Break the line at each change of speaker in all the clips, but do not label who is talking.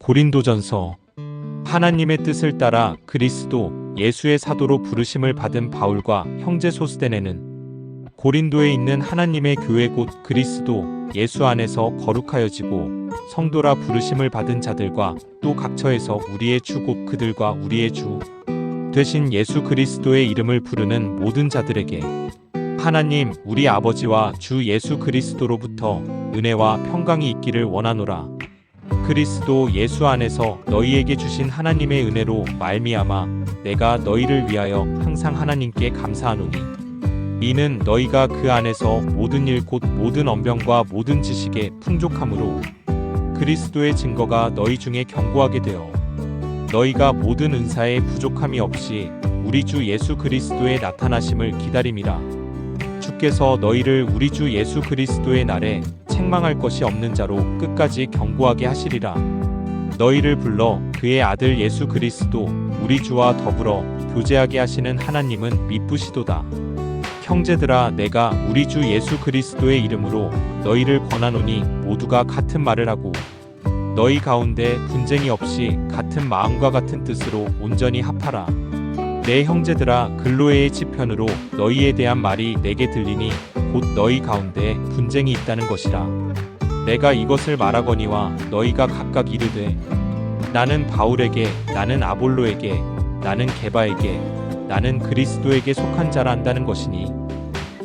고린도전서. 하나님의 뜻을 따라 그리스도 예수의 사도로 부르심을 받은 바울과 형제 소스데네는 고린도에 있는 하나님의 교회 곧 그리스도 예수 안에서 거룩하여지고 성도라 부르심을 받은 자들과 또 각처에서 우리의 주 곧 그들과 우리의 주 되신 예수 그리스도의 이름을 부르는 모든 자들에게 하나님 우리 아버지와 주 예수 그리스도로부터 은혜와 평강이 있기를 원하노라. 그리스도 예수 안에서 너희에게 주신 하나님의 은혜로 말미암아 내가 너희를 위하여 항상 하나님께 감사하노니 이는 너희가 그 안에서 모든 일 곧 모든 언변과 모든 지식에 풍족함으로 그리스도의 증거가 너희 중에 견고하게 되어 너희가 모든 은사에 부족함이 없이 우리 주 예수 그리스도의 나타나심을 기다림이라. 주께서 너희를 우리 주 예수 그리스도의 날에 책망할 것이 없는 자로 끝까지 견고하게 하시리라. 너희를 불러 그의 아들 예수 그리스도 우리 주와 더불어 교제하게 하시는 하나님은 미쁘시도다. 형제들아 내가 우리 주 예수 그리스도의 이름으로 너희를 권하노니 모두가 같은 말을 하고 너희 가운데 분쟁이 없이 같은 마음과 같은 뜻으로 온전히 합하라. 내 형제들아 글로에의 지편으로 너희에 대한 말이 내게 들리니 곧 너희 가운데 분쟁이 있다는 것이라. 내가 이것을 말하거니와 너희가 각각 이르되 나는 바울에게 나는 아볼로에게 나는 게바에게 나는 그리스도에게 속한 자라 한다는 것이니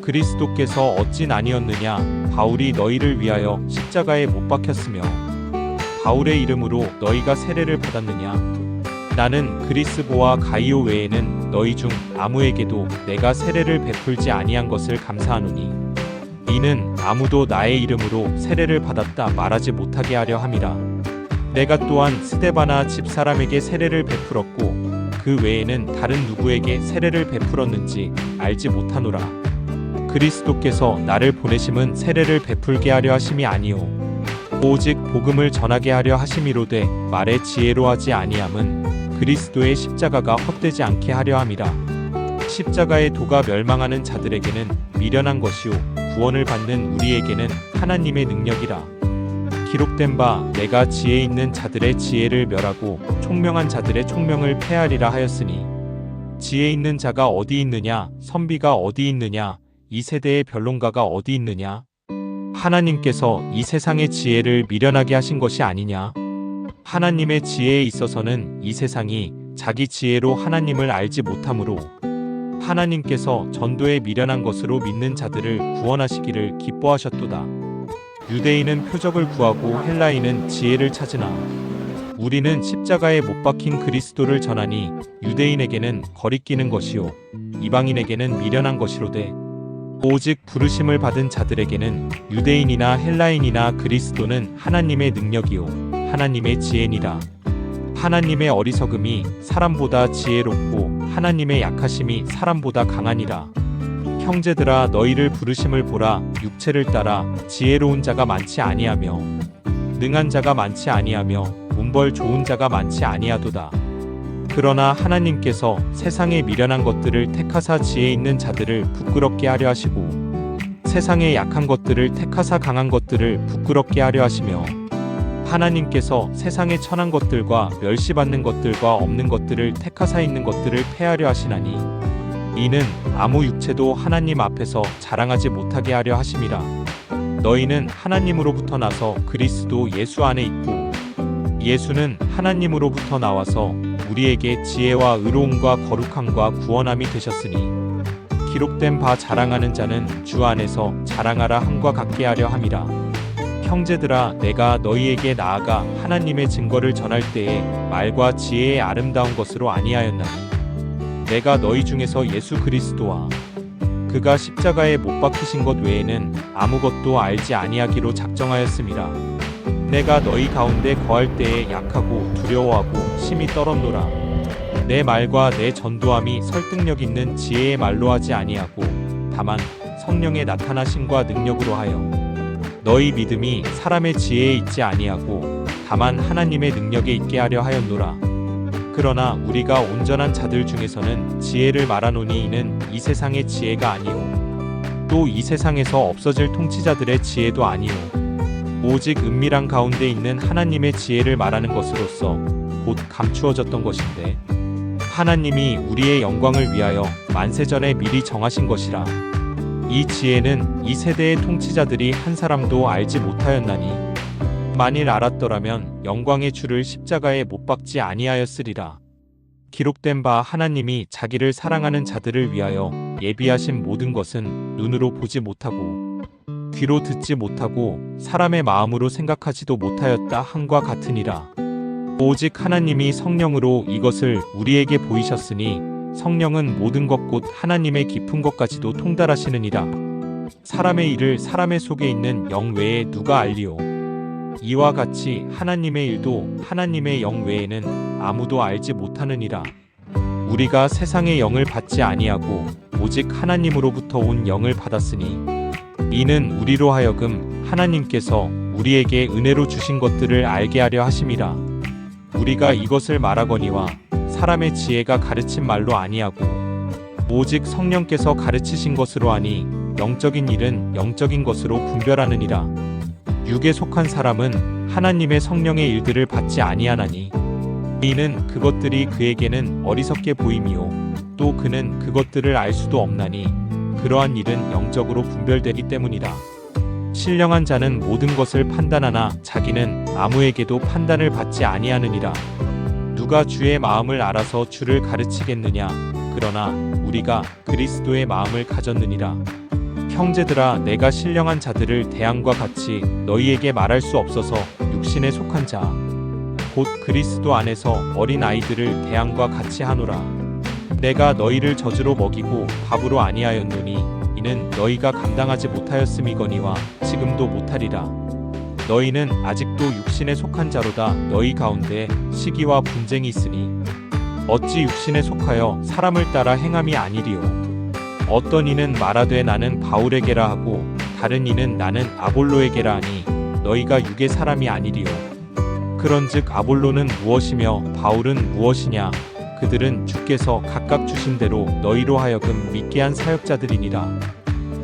그리스도께서 어찌 나뉘었느냐. 바울이 너희를 위하여 십자가에 못 박혔으며 바울의 이름으로 너희가 세례를 받았느냐. 나는 그리스보와 가이오 외에는 너희 중 아무에게도 내가 세례를 베풀지 아니한 것을 감사하노니 이는 아무도 나의 이름으로 세례를 받았다 말하지 못하게 하려 함이라. 내가 또한 스데바나 집사람에게 세례를 베풀었고 그 외에는 다른 누구에게 세례를 베풀었는지 알지 못하노라. 그리스도께서 나를 보내심은 세례를 베풀게 하려 하심이 아니요 오직 복음을 전하게 하려 하심이로되 말의 지혜로 하지 아니함은 그리스도의 십자가가 헛되지 않게 하려 함이라. 십자가의 도가 멸망하는 자들에게는 미련한 것이요 구원을 받는 우리에게는 하나님의 능력이라. 기록된 바 내가 지혜 있는 자들의 지혜를 멸하고 총명한 자들의 총명을 폐하리라 하였으니 지혜 있는 자가 어디 있느냐 선비가 어디 있느냐 이 세대의 변론가가 어디 있느냐. 하나님께서 이 세상의 지혜를 미련하게 하신 것이 아니냐. 하나님의 지혜에 있어서는 이 세상이 자기 지혜로 하나님을 알지 못하므로 하나님께서 전도에 미련한 것으로 믿는 자들을 구원하시기를 기뻐하셨도다. 유대인은 표적을 구하고 헬라인은 지혜를 찾으나 우리는 십자가에 못 박힌 그리스도를 전하니 유대인에게는 거리끼는 것이요 이방인에게는 미련한 것이로되 오직 부르심을 받은 자들에게는 유대인이나 헬라인이나 그리스도는 하나님의 능력이요 하나님의 지혜니라. 하나님의 어리석음이 사람보다 지혜롭고 하나님의 약하심이 사람보다 강하니라. 형제들아 너희를 부르심을 보라. 육체를 따라 지혜로운 자가 많지 아니하며 능한 자가 많지 아니하며 문벌 좋은 자가 많지 아니하도다. 그러나 하나님께서 세상에 미련한 것들을 택하사 지혜 있는 자들을 부끄럽게 하려 하시고 세상에 약한 것들을 택하사 강한 것들을 부끄럽게 하려 하시며 하나님께서 세상에 천한 것들과 멸시받는 것들과 없는 것들을 택하사 있는 것들을 폐하려 하시나니 이는 아무 육체도 하나님 앞에서 자랑하지 못하게 하려 하심이라. 너희는 하나님으로부터 나서 그리스도 예수 안에 있고 예수는 하나님으로부터 나와서 우리에게 지혜와 의로움과 거룩함과 구원함이 되셨으니 기록된 바 자랑하는 자는 주 안에서 자랑하라 함과 같게 하려 함이라. 형제들아 내가 너희에게 나아가 하나님의 증거를 전할 때에 말과 지혜의 아름다운 것으로 아니하였나니 내가 너희 중에서 예수 그리스도와 그가 십자가에 못 박히신 것 외에는 아무것도 알지 아니하기로 작정하였음이라. 내가 너희 가운데 거할 때에 약하고 두려워하고 심히 떨었노라. 내 말과 내 전도함이 설득력 있는 지혜의 말로 하지 아니하고 다만 성령의 나타나심과 능력으로 하여 너희 믿음이 사람의 지혜에 있지 아니하고 다만 하나님의 능력에 있게 하려 하였노라. 그러나 우리가 온전한 자들 중에서는 지혜를 말하노니 이는 이 세상의 지혜가 아니요 또 이 세상에서 없어질 통치자들의 지혜도 아니요 오직 은밀한 가운데 있는 하나님의 지혜를 말하는 것으로서 곧 감추어졌던 것인데, 하나님이 우리의 영광을 위하여 만세전에 미리 정하신 것이라. 이 지혜는 이 세대의 통치자들이 한 사람도 알지 못하였나니, 만일 알았더라면 영광의 주를 십자가에 못 박지 아니하였으리라. 기록된 바 하나님이 자기를 사랑하는 자들을 위하여 예비하신 모든 것은 눈으로 보지 못하고 귀로 듣지 못하고 사람의 마음으로 생각하지도 못하였다 함과 같으니라. 오직 하나님이 성령으로 이것을 우리에게 보이셨으니 성령은 모든 것 곧 하나님의 깊은 것까지도 통달하시느니라. 사람의 일을 사람의 속에 있는 영 외에 누가 알리오? 이와 같이 하나님의 일도 하나님의 영 외에는 아무도 알지 못하느니라. 우리가 세상의 영을 받지 아니하고 오직 하나님으로부터 온 영을 받았으니 이는 우리로 하여금 하나님께서 우리에게 은혜로 주신 것들을 알게 하려 하심이라. 우리가 이것을 말하거니와 사람의 지혜가 가르친 말로 아니하고 오직 성령께서 가르치신 것으로 하니 영적인 일은 영적인 것으로 분별하느니라. 육에 속한 사람은 하나님의 성령의 일들을 받지 아니하나니 이는 그것들이 그에게는 어리석게 보임이요 또 그는 그것들을 알 수도 없나니 그러한 일은 영적으로 분별되기 때문이라. 신령한 자는 모든 것을 판단하나 자기는 아무에게도 판단을 받지 아니하느니라. 누가 주의 마음을 알아서 주를 가르치겠느냐? 그러나 우리가 그리스도의 마음을 가졌느니라. 형제들아, 내가 신령한 자들을 대항과 같이 너희에게 말할 수 없어서 육신에 속한 자 곧 그리스도 안에서 어린 아이들을 대항과 같이 하노라. 내가 너희를 젖으로 먹이고 밥으로 아니하였노니 이는 너희가 감당하지 못하였음이거니와 지금도 못하리라. 너희는 아직도 육신에 속한 자로다. 너희 가운데 시기와 분쟁이 있으니 어찌 육신에 속하여 사람을 따라 행함이 아니리요. 어떤 이는 말하되 나는 바울에게라 하고 다른 이는 나는 아볼로에게라 하니 너희가 육의 사람이 아니리요. 그런즉 아볼로는 무엇이며 바울은 무엇이냐? 그들은 주께서 각각 주신 대로 너희로 하여금 믿게 한 사역자들이니라.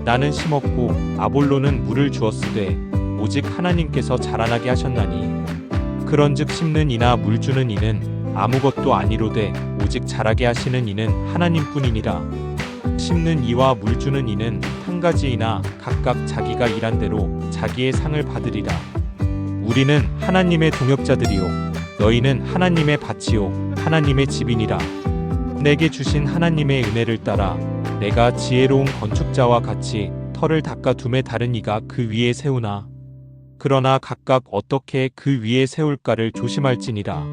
나는 심었고 아볼로는 물을 주었으되 오직 하나님께서 자라나게 하셨나니 그런즉 심는 이나 물 주는 이는 아무것도 아니로되 오직 자라게 하시는 이는 하나님뿐이니라. 심는 이와 물 주는 이는 한 가지이나 각각 자기가 일한 대로 자기의 상을 받으리라. 우리는 하나님의 동역자들이요 너희는 하나님의 밭이요 하나님의 집이니라. 내게 주신 하나님의 은혜를 따라 내가 지혜로운 건축자와 같이 터를 닦아 둠에 다른 이가 그 위에 세우나 그러나 각각 어떻게 그 위에 세울까를 조심할지니라.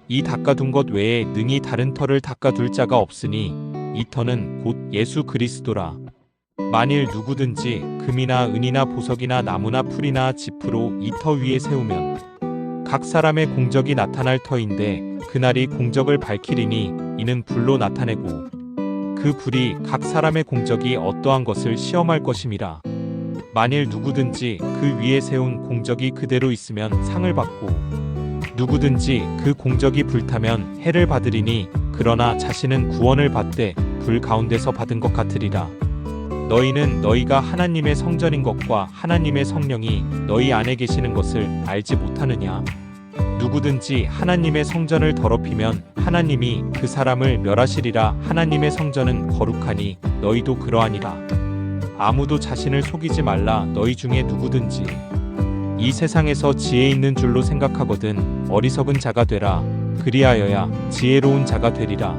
이 닦아둔 것 외에 능히 다른 터를 닦아둘 자가 없으니 이 터는 곧 예수 그리스도라. 만일 누구든지 금이나 은이나 보석이나 나무나 풀이나 짚으로 이 터 위에 세우면 각 사람의 공적이 나타날 터인데 그날이 공적을 밝히리니 이는 불로 나타내고 그 불이 각 사람의 공적이 어떠한 것을 시험할 것임이라. 만일 누구든지 그 위에 세운 공적이 그대로 있으면 상을 받고 누구든지 그 공적이 불타면 해를 받으리니 그러나 자신은 구원을 받되 불 가운데서 받은 것 같으리라. 너희는 너희가 하나님의 성전인 것과 하나님의 성령이 너희 안에 계시는 것을 알지 못하느냐? 누구든지 하나님의 성전을 더럽히면 하나님이 그 사람을 멸하시리라. 하나님의 성전은 거룩하니 너희도 그러하니라. 아무도 자신을 속이지 말라. 너희 중에 누구든지 이 세상에서 지혜 있는 줄로 생각하거든 어리석은 자가 되라. 그리하여야 지혜로운 자가 되리라.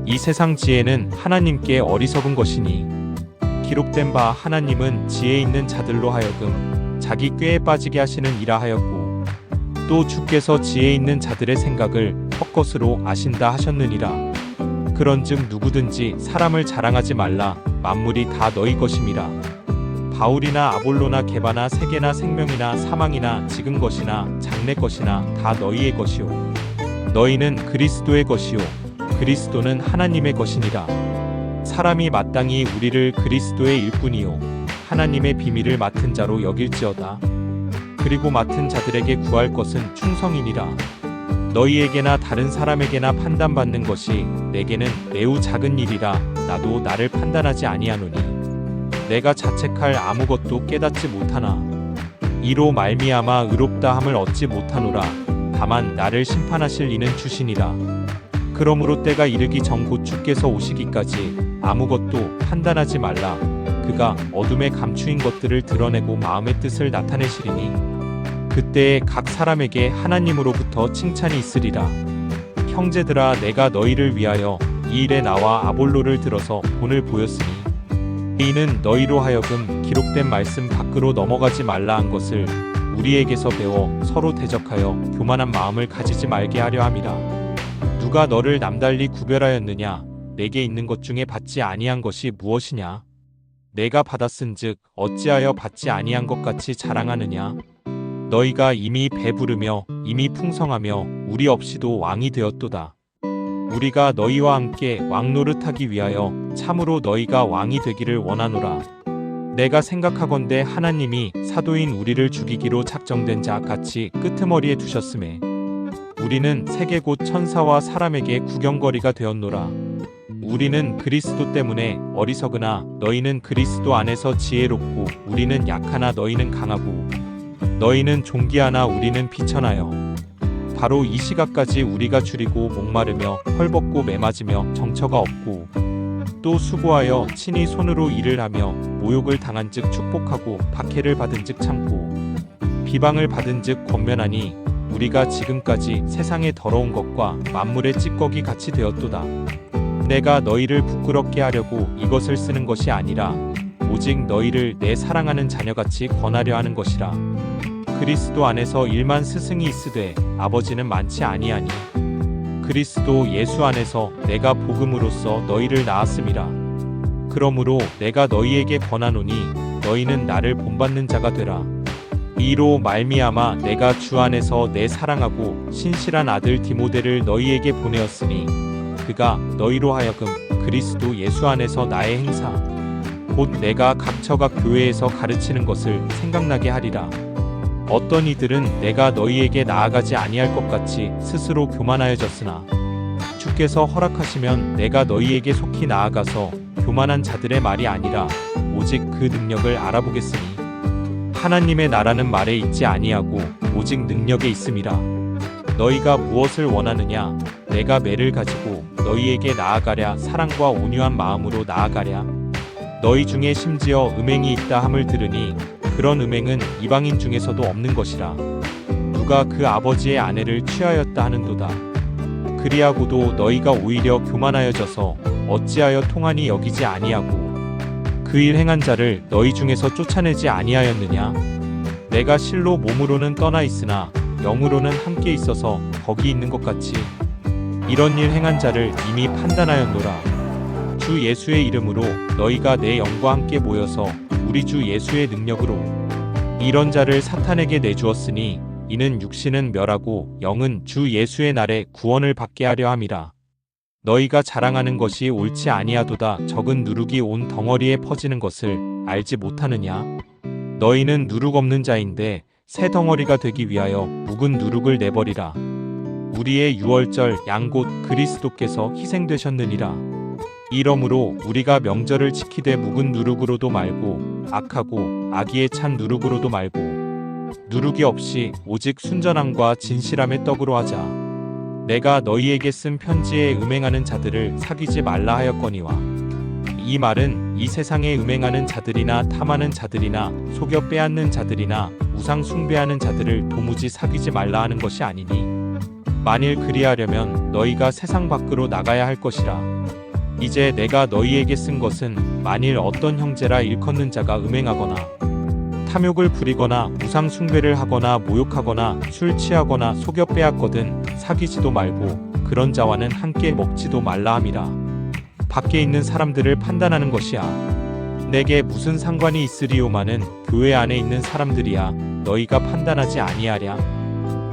이 세상 지혜는 하나님께 어리석은 것이니 기록된 바 하나님은 지혜 있는 자들로 하여금 자기 꾀에 빠지게 하시는 이라 하였고 또 주께서 지혜 있는 자들의 생각을 헛것으로 아신다 하셨느니라. 그런즉 누구든지 사람을 자랑하지 말라. 만물이 다 너희 것임이라. 바울이나 아볼로나 게바나 세계나 생명이나 사망이나 지금 것이나 장래 것이나 다 너희의 것이요 너희는 그리스도의 것이요 그리스도는 하나님의 것이니라. 사람이 마땅히 우리를 그리스도의 일꾼이요 하나님의 비밀을 맡은 자로 여길지어다. 그리고 맡은 자들에게 구할 것은 충성이니라. 너희에게나 다른 사람에게나 판단받는 것이 내게는 매우 작은 일이라. 나도 나를 판단하지 아니하노니 내가 자책할 아무것도 깨닫지 못하나 이로 말미암아 의롭다함을 얻지 못하노라. 다만 나를 심판하실 이는 주시니라. 그러므로 때가 이르기 전 곧 주께서 오시기까지 아무것도 판단하지 말라. 그가 어둠에 감추인 것들을 드러내고 마음의 뜻을 나타내시리니 그때에 각 사람에게 하나님으로부터 칭찬이 있으리라. 형제들아, 내가 너희를 위하여 이 일에 나와 아볼로를 들어서 본을 보였으니 이는 너희로 하여금 기록된 말씀 밖으로 넘어가지 말라 한 것을 우리에게서 배워 서로 대적하여 교만한 마음을 가지지 말게 하려 함이라. 누가 너를 남달리 구별하였느냐? 내게 있는 것 중에 받지 아니한 것이 무엇이냐? 내가 받았은즉 어찌하여 받지 아니한 것 같이 자랑하느냐? 너희가 이미 배부르며 이미 풍성하며 우리 없이도 왕이 되었도다. 우리가 너희와 함께 왕 노릇하기 위하여 참으로 너희가 왕이 되기를 원하노라. 내가 생각하건대 하나님이 사도인 우리를 죽이기로 작정된 자 같이 끄트머리에 두셨음에 우리는 세계 곧 천사와 사람에게 구경거리가 되었노라. 우리는 그리스도 때문에 어리석으나 너희는 그리스도 안에서 지혜롭고 우리는 약하나 너희는 강하고 너희는 존귀하나 우리는 비천하여 바로 이 시각까지 우리가 줄이고 목마르며 헐벗고 매맞으며 정처가 없고 또 수고하여 친히 손으로 일을 하며 모욕을 당한즉 축복하고 박해를 받은즉 참고 비방을 받은즉 권면하니 우리가 지금까지 세상의 더러운 것과 만물의 찌꺼기 같이 되었도다. 내가 너희를 부끄럽게 하려고 이것을 쓰는 것이 아니라 오직 너희를 내 사랑하는 자녀같이 권하려 하는 것이라. 그리스도 안에서 일만 스승이 있으되 아버지는 많지 아니하니 그리스도 예수 안에서 내가 복음으로써 너희를 낳았음이라. 그러므로 내가 너희에게 권하노니 너희는 나를 본받는 자가 되라. 이로 말미암아 내가 주 안에서 내 사랑하고 신실한 아들 디모데를 너희에게 보내었으니 그가 너희로 하여금 그리스도 예수 안에서 나의 행사 곧 내가 각처각 교회에서 가르치는 것을 생각나게 하리라. 어떤 이들은 내가 너희에게 나아가지 아니할 것 같이 스스로 교만하여졌으나 주께서 허락하시면 내가 너희에게 속히 나아가서 교만한 자들의 말이 아니라 오직 그 능력을 알아보겠으니 하나님의 나라는 말에 있지 아니하고 오직 능력에 있음이라. 너희가 무엇을 원하느냐? 내가 매를 가지고 너희에게 나아가랴? 사랑과 온유한 마음으로 나아가랴? 너희 중에 심지어 음행이 있다 함을 들으니 그런 음행은 이방인 중에서도 없는 것이라. 누가 그 아버지의 아내를 취하였다 하는도다. 그리하고도 너희가 오히려 교만하여져서 어찌하여 통하니 여기지 아니하고 그 일 행한 자를 너희 중에서 쫓아내지 아니하였느냐? 내가 실로 몸으로는 떠나 있으나 영으로는 함께 있어서 거기 있는 것 같이 이런 일 행한 자를 이미 판단하였노라. 주 예수의 이름으로 너희가 내 영과 함께 모여서 우리 주 예수의 능력으로 이런 자를 사탄에게 내주었으니 이는 육신은 멸하고 영은 주 예수의 날에 구원을 받게 하려 함이라. 너희가 자랑하는 것이 옳지 아니하도다. 적은 누룩이 온 덩어리에 퍼지는 것을 알지 못하느냐? 너희는 누룩 없는 자인데 새 덩어리가 되기 위하여 묵은 누룩을 내버리라. 우리의 유월절 양 곧 그리스도께서 희생되셨느니라. 이러므로 우리가 명절을 지키되 묵은 누룩으로도 말고 악하고 악의에 찬 누룩으로도 말고 누룩이 없이 오직 순전함과 진실함의 떡으로 하자. 내가 너희에게 쓴 편지에 음행하는 자들을 사귀지 말라 하였거니와 이 말은 이 세상에 음행하는 자들이나 탐하는 자들이나 속여 빼앗는 자들이나 우상 숭배하는 자들을 도무지 사귀지 말라 하는 것이 아니니 만일 그리하려면 너희가 세상 밖으로 나가야 할 것이라. 이제 내가 너희에게 쓴 것은 만일 어떤 형제라 일컫는 자가 음행하거나 탐욕을 부리거나 우상 숭배를 하거나 모욕하거나 술 취하거나 속여 빼앗거든 사귀지도 말고 그런 자와는 함께 먹지도 말라 함이라. 밖에 있는 사람들을 판단하는 것이야. 내게 무슨 상관이 있으리요마는 교회 안에 있는 사람들이야. 너희가 판단하지 아니하랴.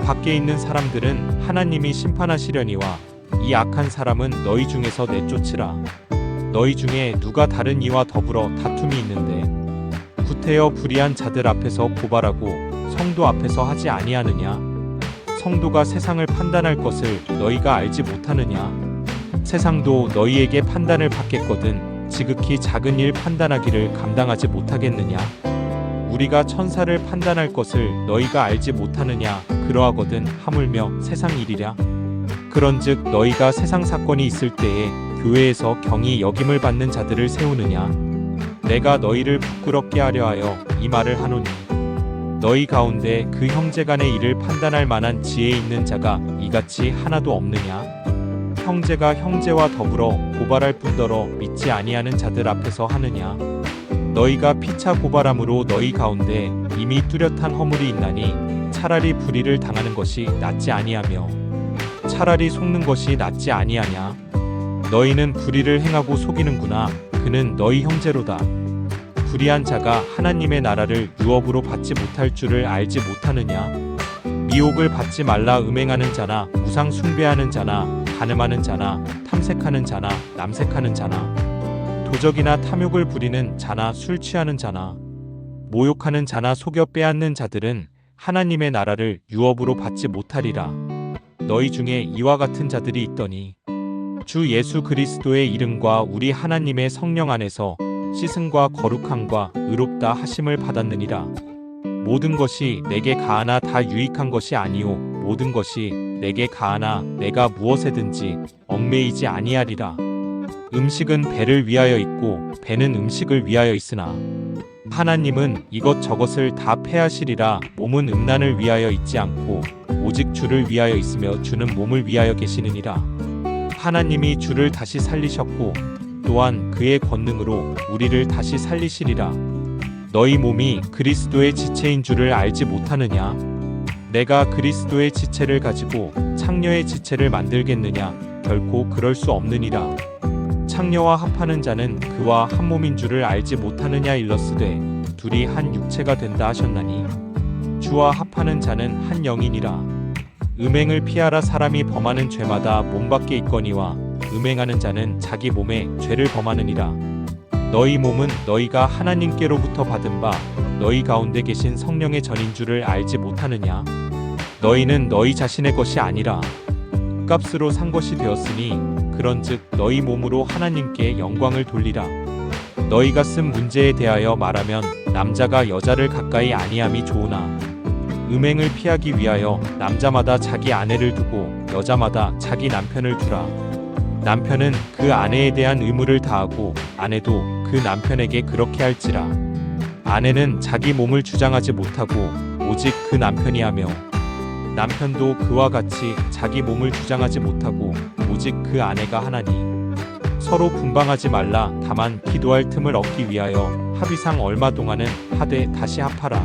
밖에 있는 사람들은 하나님이 심판하시려니와 이 악한 사람은 너희 중에서 내쫓으라. 너희 중에 누가 다른 이와 더불어 다툼이 있는데 구태여 불의한 자들 앞에서 고발하고 성도 앞에서 하지 아니하느냐? 성도가 세상을 판단할 것을 너희가 알지 못하느냐? 세상도 너희에게 판단을 받겠거든 지극히 작은 일 판단하기를 감당하지 못하겠느냐? 우리가 천사를 판단할 것을 너희가 알지 못하느냐 그러하거든 하물며 세상 일이랴. 그런즉 너희가 세상 사건이 있을 때에 교회에서 경히 여김을 받는 자들을 세우느냐. 내가 너희를 부끄럽게 하려 하여 이 말을 하노니 너희 가운데 그 형제간의 일을 판단할 만한 지혜 있는 자가 이같이 하나도 없느냐. 형제가 형제와 더불어 고발할 뿐더러 믿지 아니하는 자들 앞에서 하느냐. 너희가 피차 고발함으로 너희 가운데 이미 뚜렷한 허물이 있나니 차라리 불의를 당하는 것이 낫지 아니하며 차라리 속는 것이 낫지 아니하냐. 너희는 불의를 행하고 속이는구나. 그는 너희 형제로다. 불의한 자가 하나님의 나라를 유업으로 받지 못할 줄을 알지 못하느냐. 미혹을 받지 말라. 음행하는 자나 우상 숭배하는 자나 간음하는 자나 탐색하는 자나 남색하는 자나 도적이나 탐욕을 부리는 자나 술 취하는 자나 모욕하는 자나 속여 빼앗는 자들은 하나님의 나라를 유업으로 받지 못하리라. 너희 중에 이와 같은 자들이 있더니 주 예수 그리스도의 이름과 우리 하나님의 성령 안에서 씻음과 거룩함과 의롭다 하심을 받았느니라. 모든 것이 내게 가하나 다 유익한 것이 아니오 모든 것이 내게 가하나 내가 무엇에든지 얽매이지 아니하리라. 음식은 배를 위하여 있고 배는 음식을 위하여 있으나 하나님은 이것저것을 다 패하시리라. 몸은 음란을 위하여 있지 않고 오직 주를 위하여 있으며 주는 몸을 위하여 계시느니라. 하나님이 주를 다시 살리셨고 또한 그의 권능으로 우리를 다시 살리시리라. 너희 몸이 그리스도의 지체인 줄을 알지 못하느냐. 내가 그리스도의 지체를 가지고 창녀의 지체를 만들겠느냐. 결코 그럴 수 없느니라. 창녀와 합하는 자는 그와 한 몸인 줄을 알지 못하느냐. 일러스되 둘이 한 육체가 된다 하셨나니 주와 합하는 자는 한 영이니라. 음행을 피하라. 사람이 범하는 죄마다 몸 밖에 있거니와 음행하는 자는 자기 몸에 죄를 범하느니라. 너희 몸은 너희가 하나님께로부터 받은 바 너희 가운데 계신 성령의 전인 줄을 알지 못하느냐. 너희는 너희 자신의 것이 아니라 값으로 산 것이 되었으니 그런즉 너희 몸으로 하나님께 영광을 돌리라. 너희가 쓴 문제에 대하여 말하면 남자가 여자를 가까이 아니함이 좋으나 음행을 피하기 위하여 남자마다 자기 아내를 두고 여자마다 자기 남편을 두라. 남편은 그 아내에 대한 의무를 다하고 아내도 그 남편에게 그렇게 할지라. 아내는 자기 몸을 주장하지 못하고 오직 그 남편이 하며 남편도 그와 같이 자기 몸을 주장하지 못하고 오직 그 아내가 하나니 서로 분방하지 말라. 다만 기도할 틈을 얻기 위하여 합의상 얼마 동안은 하되 다시 합하라.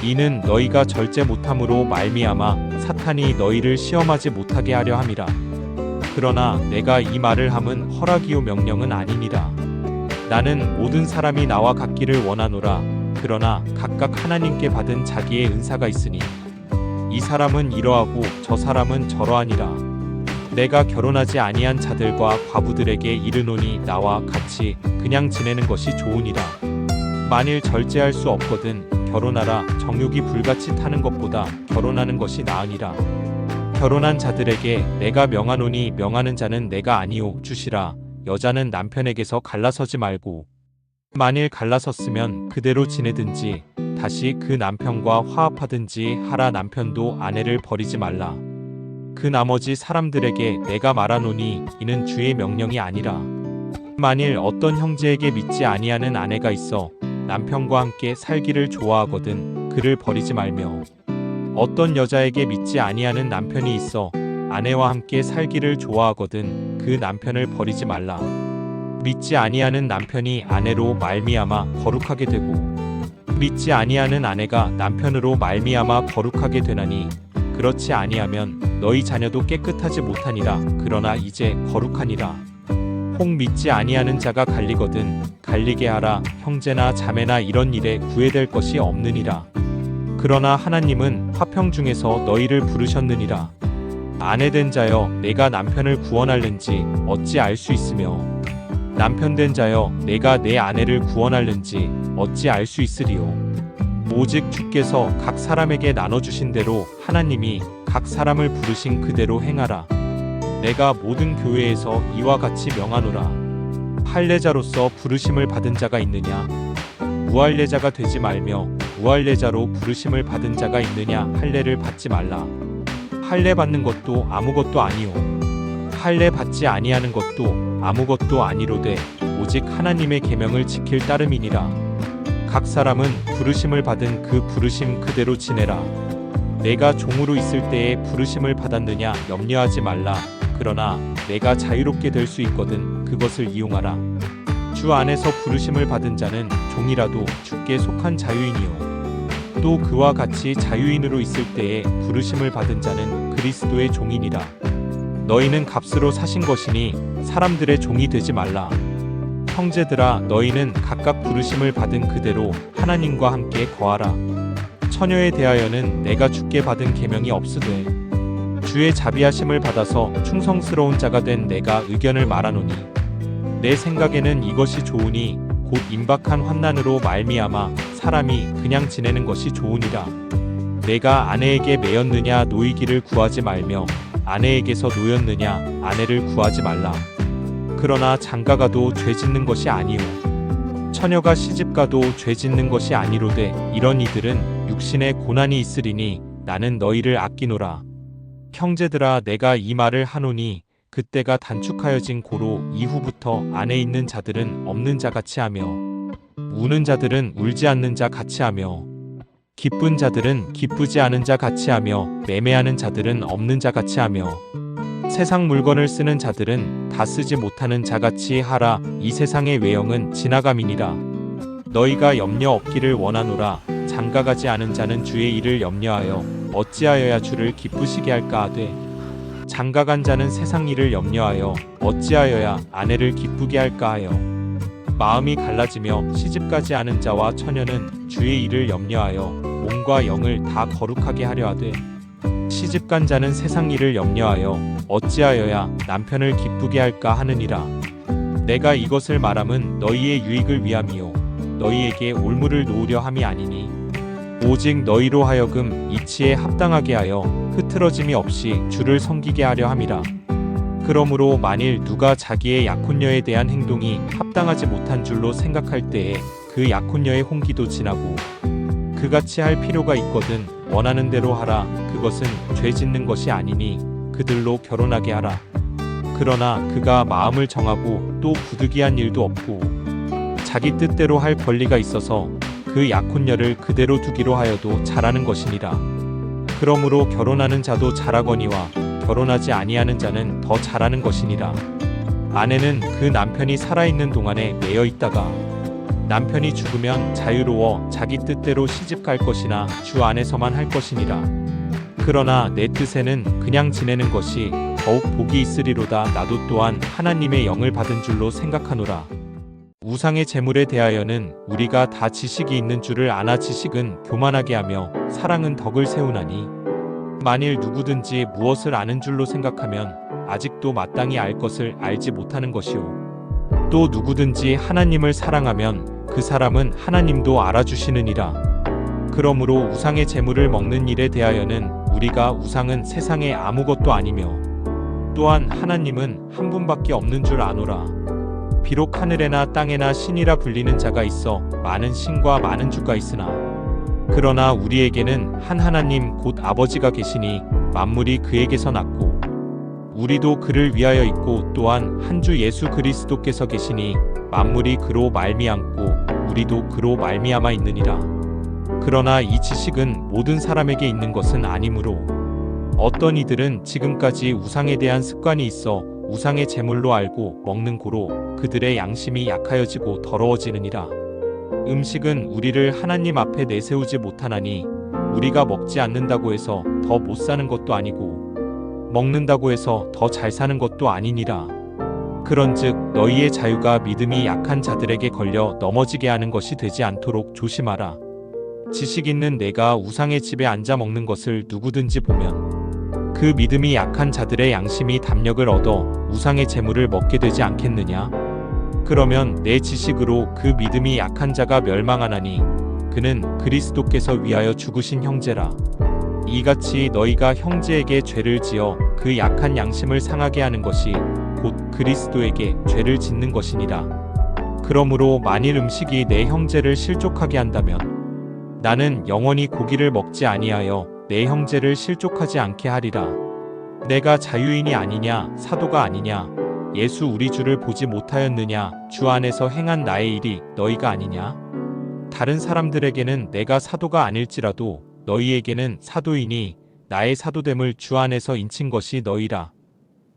이는 너희가 절제 못함으로 말미암아 사탄이 너희를 시험하지 못하게 하려 함이라. 그러나 내가 이 말을 함은 허락이요 명령은 아니니라. 나는 모든 사람이 나와 같기를 원하노라. 그러나 각각 하나님께 받은 자기의 은사가 있으니 이 사람은 이러하고 저 사람은 저러하니라. 내가 결혼하지 아니한 자들과 과부들에게 이르노니 나와 같이 그냥 지내는 것이 좋으니라. 만일 절제할 수 없거든 결혼하라. 정욕이 불같이 타는 것보다 결혼하는 것이 나으니라. 결혼한 자들에게 내가 명하노니 명하는 자는 내가 아니오 주시라. 여자는 남편에게서 갈라서지 말고 만일 갈라섰으면 그대로 지내든지 다시 그 남편과 화합하든지 하라. 남편도 아내를 버리지 말라. 그 나머지 사람들에게 내가 말하노니 이는 주의 명령이 아니라. 만일 어떤 형제에게 믿지 아니하는 아내가 있어 남편과 함께 살기를 좋아하거든 그를 버리지 말며 어떤 여자에게 믿지 아니하는 남편이 있어 아내와 함께 살기를 좋아하거든 그 남편을 버리지 말라. 믿지 아니하는 남편이 아내로 말미암아 거룩하게 되고 믿지 아니하는 아내가 남편으로 말미암아 거룩하게 되나니 그렇지 아니하면 너희 자녀도 깨끗하지 못하니라. 그러나 이제 거룩하니라. 혹 믿지 아니하는 자가 갈리거든 갈리게 하라. 형제나 자매나 이런 일에 구애될 것이 없느니라. 그러나 하나님은 화평 중에서 너희를 부르셨느니라. 아내된 자여 내가 남편을 구원할는지 어찌 알 수 있으며 남편된 자여 내가 내 아내를 구원할는지 어찌 알 수 있으리요. 오직 주께서 각 사람에게 나눠주신 대로 하나님이 각 사람을 부르신 그대로 행하라. 내가 모든 교회에서 이와 같이 명하노라. 할례자로서 부르심을 받은 자가 있느냐? 무할례자가 되지 말며 무할례자로 부르심을 받은 자가 있느냐? 할례를 받지 말라. 할례 받는 것도 아무것도 아니요 할례 받지 아니하는 것도 아무것도 아니로되 오직 하나님의 계명을 지킬 따름이니라. 각 사람은 부르심을 받은 그 부르심 그대로 지내라. 내가 종으로 있을 때에 부르심을 받았느냐 염려하지 말라. 그러나 내가 자유롭게 될 수 있거든 그것을 이용하라. 주 안에서 부르심을 받은 자는 종이라도 주께 속한 자유인이요 또 그와 같이 자유인으로 있을 때에 부르심을 받은 자는 그리스도의 종이니라. 너희는 값으로 사신 것이니 사람들의 종이 되지 말라. 형제들아, 너희는 각각 부르심을 받은 그대로 하나님과 함께 거하라. 처녀에 대하여는 내가 주께 받은 계명이 없으되 주의 자비하심을 받아서 충성스러운 자가 된 내가 의견을 말하노니 내 생각에는 이것이 좋으니 곧 임박한 환난으로 말미암아 사람이 그냥 지내는 것이 좋으니라. 내가 아내에게 매였느냐 노이기를 구하지 말며 아내에게서 노였느냐 아내를 구하지 말라. 그러나 장가가도 죄 짓는 것이 아니오 처녀가 시집가도 죄 짓는 것이 아니로되 이런 이들은 육신에 고난이 있으리니 나는 너희를 아끼노라. 형제들아, 내가 이 말을 하노니 그때가 단축하여진 고로 이후부터 안에 있는 자들은 없는 자 같이 하며 우는 자들은 울지 않는 자 같이 하며 기쁜 자들은 기쁘지 않은 자 같이 하며 매매하는 자들은 없는 자 같이 하며 세상 물건을 쓰는 자들은 다 쓰지 못하는 자 같이 하라. 이 세상의 외형은 지나감이니라. 너희가 염려 없기를 원하노라. 장가가지 않은 자는 주의 일을 염려하여 어찌하여야 주를 기쁘시게 할까 하되 장가간 자는 세상 일을 염려하여 어찌하여야 아내를 기쁘게 할까 하여 마음이 갈라지며 시집가지 않은 자와 처녀는 주의 일을 염려하여 몸과 영을 다 거룩하게 하려 하되 시집간 자는 세상 일을 염려하여 어찌하여야 남편을 기쁘게 할까 하느니라. 내가 이것을 말함은 너희의 유익을 위함이요 너희에게 올무를 놓으려 함이 아니니 오직 너희로 하여금 이치에 합당하게 하여 흐트러짐이 없이 주를 섬기게 하려 함이라. 그러므로 만일 누가 자기의 약혼녀에 대한 행동이 합당하지 못한 줄로 생각할 때에 그 약혼녀의 홍기도 지나고 그같이 할 필요가 있거든 원하는 대로 하라. 그것은 죄 짓는 것이 아니니 그들로 결혼하게 하라. 그러나 그가 마음을 정하고 또 부득이한 일도 없고 자기 뜻대로 할 권리가 있어서 그 약혼녀를 그대로 두기로 하여도 잘하는 것이니라. 그러므로 결혼하는 자도 잘하거니와 결혼하지 아니하는 자는 더 잘하는 것이니라. 아내는 그 남편이 살아있는 동안에 매여 있다가 남편이 죽으면 자유로워 자기 뜻대로 시집갈 것이나 주 안에서만 할 것이니라. 그러나 내 뜻에는 그냥 지내는 것이 더욱 복이 있으리로다. 나도 또한 하나님의 영을 받은 줄로 생각하노라. 우상의 재물에 대하여는 우리가 다 지식이 있는 줄을 아나 지식은 교만하게 하며 사랑은 덕을 세우나니 만일 누구든지 무엇을 아는 줄로 생각하면 아직도 마땅히 알 것을 알지 못하는 것이요 또 누구든지 하나님을 사랑하면 그 사람은 하나님도 알아주시느니라. 그러므로 우상의 재물을 먹는 일에 대하여는 우리가 우상은 세상에 아무것도 아니며 또한 하나님은 한 분밖에 없는 줄 아노라. 비록 하늘에나 땅에나 신이라 불리는 자가 있어 많은 신과 많은 주가 있으나 그러나 우리에게는 한 하나님 곧 아버지가 계시니 만물이 그에게서 났고 우리도 그를 위하여 있고 또한 한 주 예수 그리스도께서 계시니 만물이 그로 말미암고 우리도 그로 말미암아 있느니라. 그러나 이 지식은 모든 사람에게 있는 것은 아니므로 어떤 이들은 지금까지 우상에 대한 습관이 있어 우상의 제물로 알고 먹는 고로 그들의 양심이 약하여지고 더러워지느니라. 음식은 우리를 하나님 앞에 내세우지 못하나니 우리가 먹지 않는다고 해서 더 못 사는 것도 아니고 먹는다고 해서 더 잘 사는 것도 아니니라. 그런즉 너희의 자유가 믿음이 약한 자들에게 걸려 넘어지게 하는 것이 되지 않도록 조심하라. 지식 있는 내가 우상의 집에 앉아 먹는 것을 누구든지 보면 그 믿음이 약한 자들의 양심이 담력을 얻어 우상의 재물을 먹게 되지 않겠느냐? 그러면 내 지식으로 그 믿음이 약한 자가 멸망하나니 그는 그리스도께서 위하여 죽으신 형제라. 이같이 너희가 형제에게 죄를 지어 그 약한 양심을 상하게 하는 것이 곧 그리스도에게 죄를 짓는 것이니라. 그러므로 만일 음식이 내 형제를 실족하게 한다면 나는 영원히 고기를 먹지 아니하여 내 형제를 실족하지 않게 하리라. 내가 자유인이 아니냐 사도가 아니냐 예수 우리 주를 보지 못하였느냐 주 안에서 행한 나의 일이 너희가 아니냐. 다른 사람들에게는 내가 사도가 아닐지라도 너희에게는 사도이니 나의 사도됨을 주 안에서 인친 것이 너희라.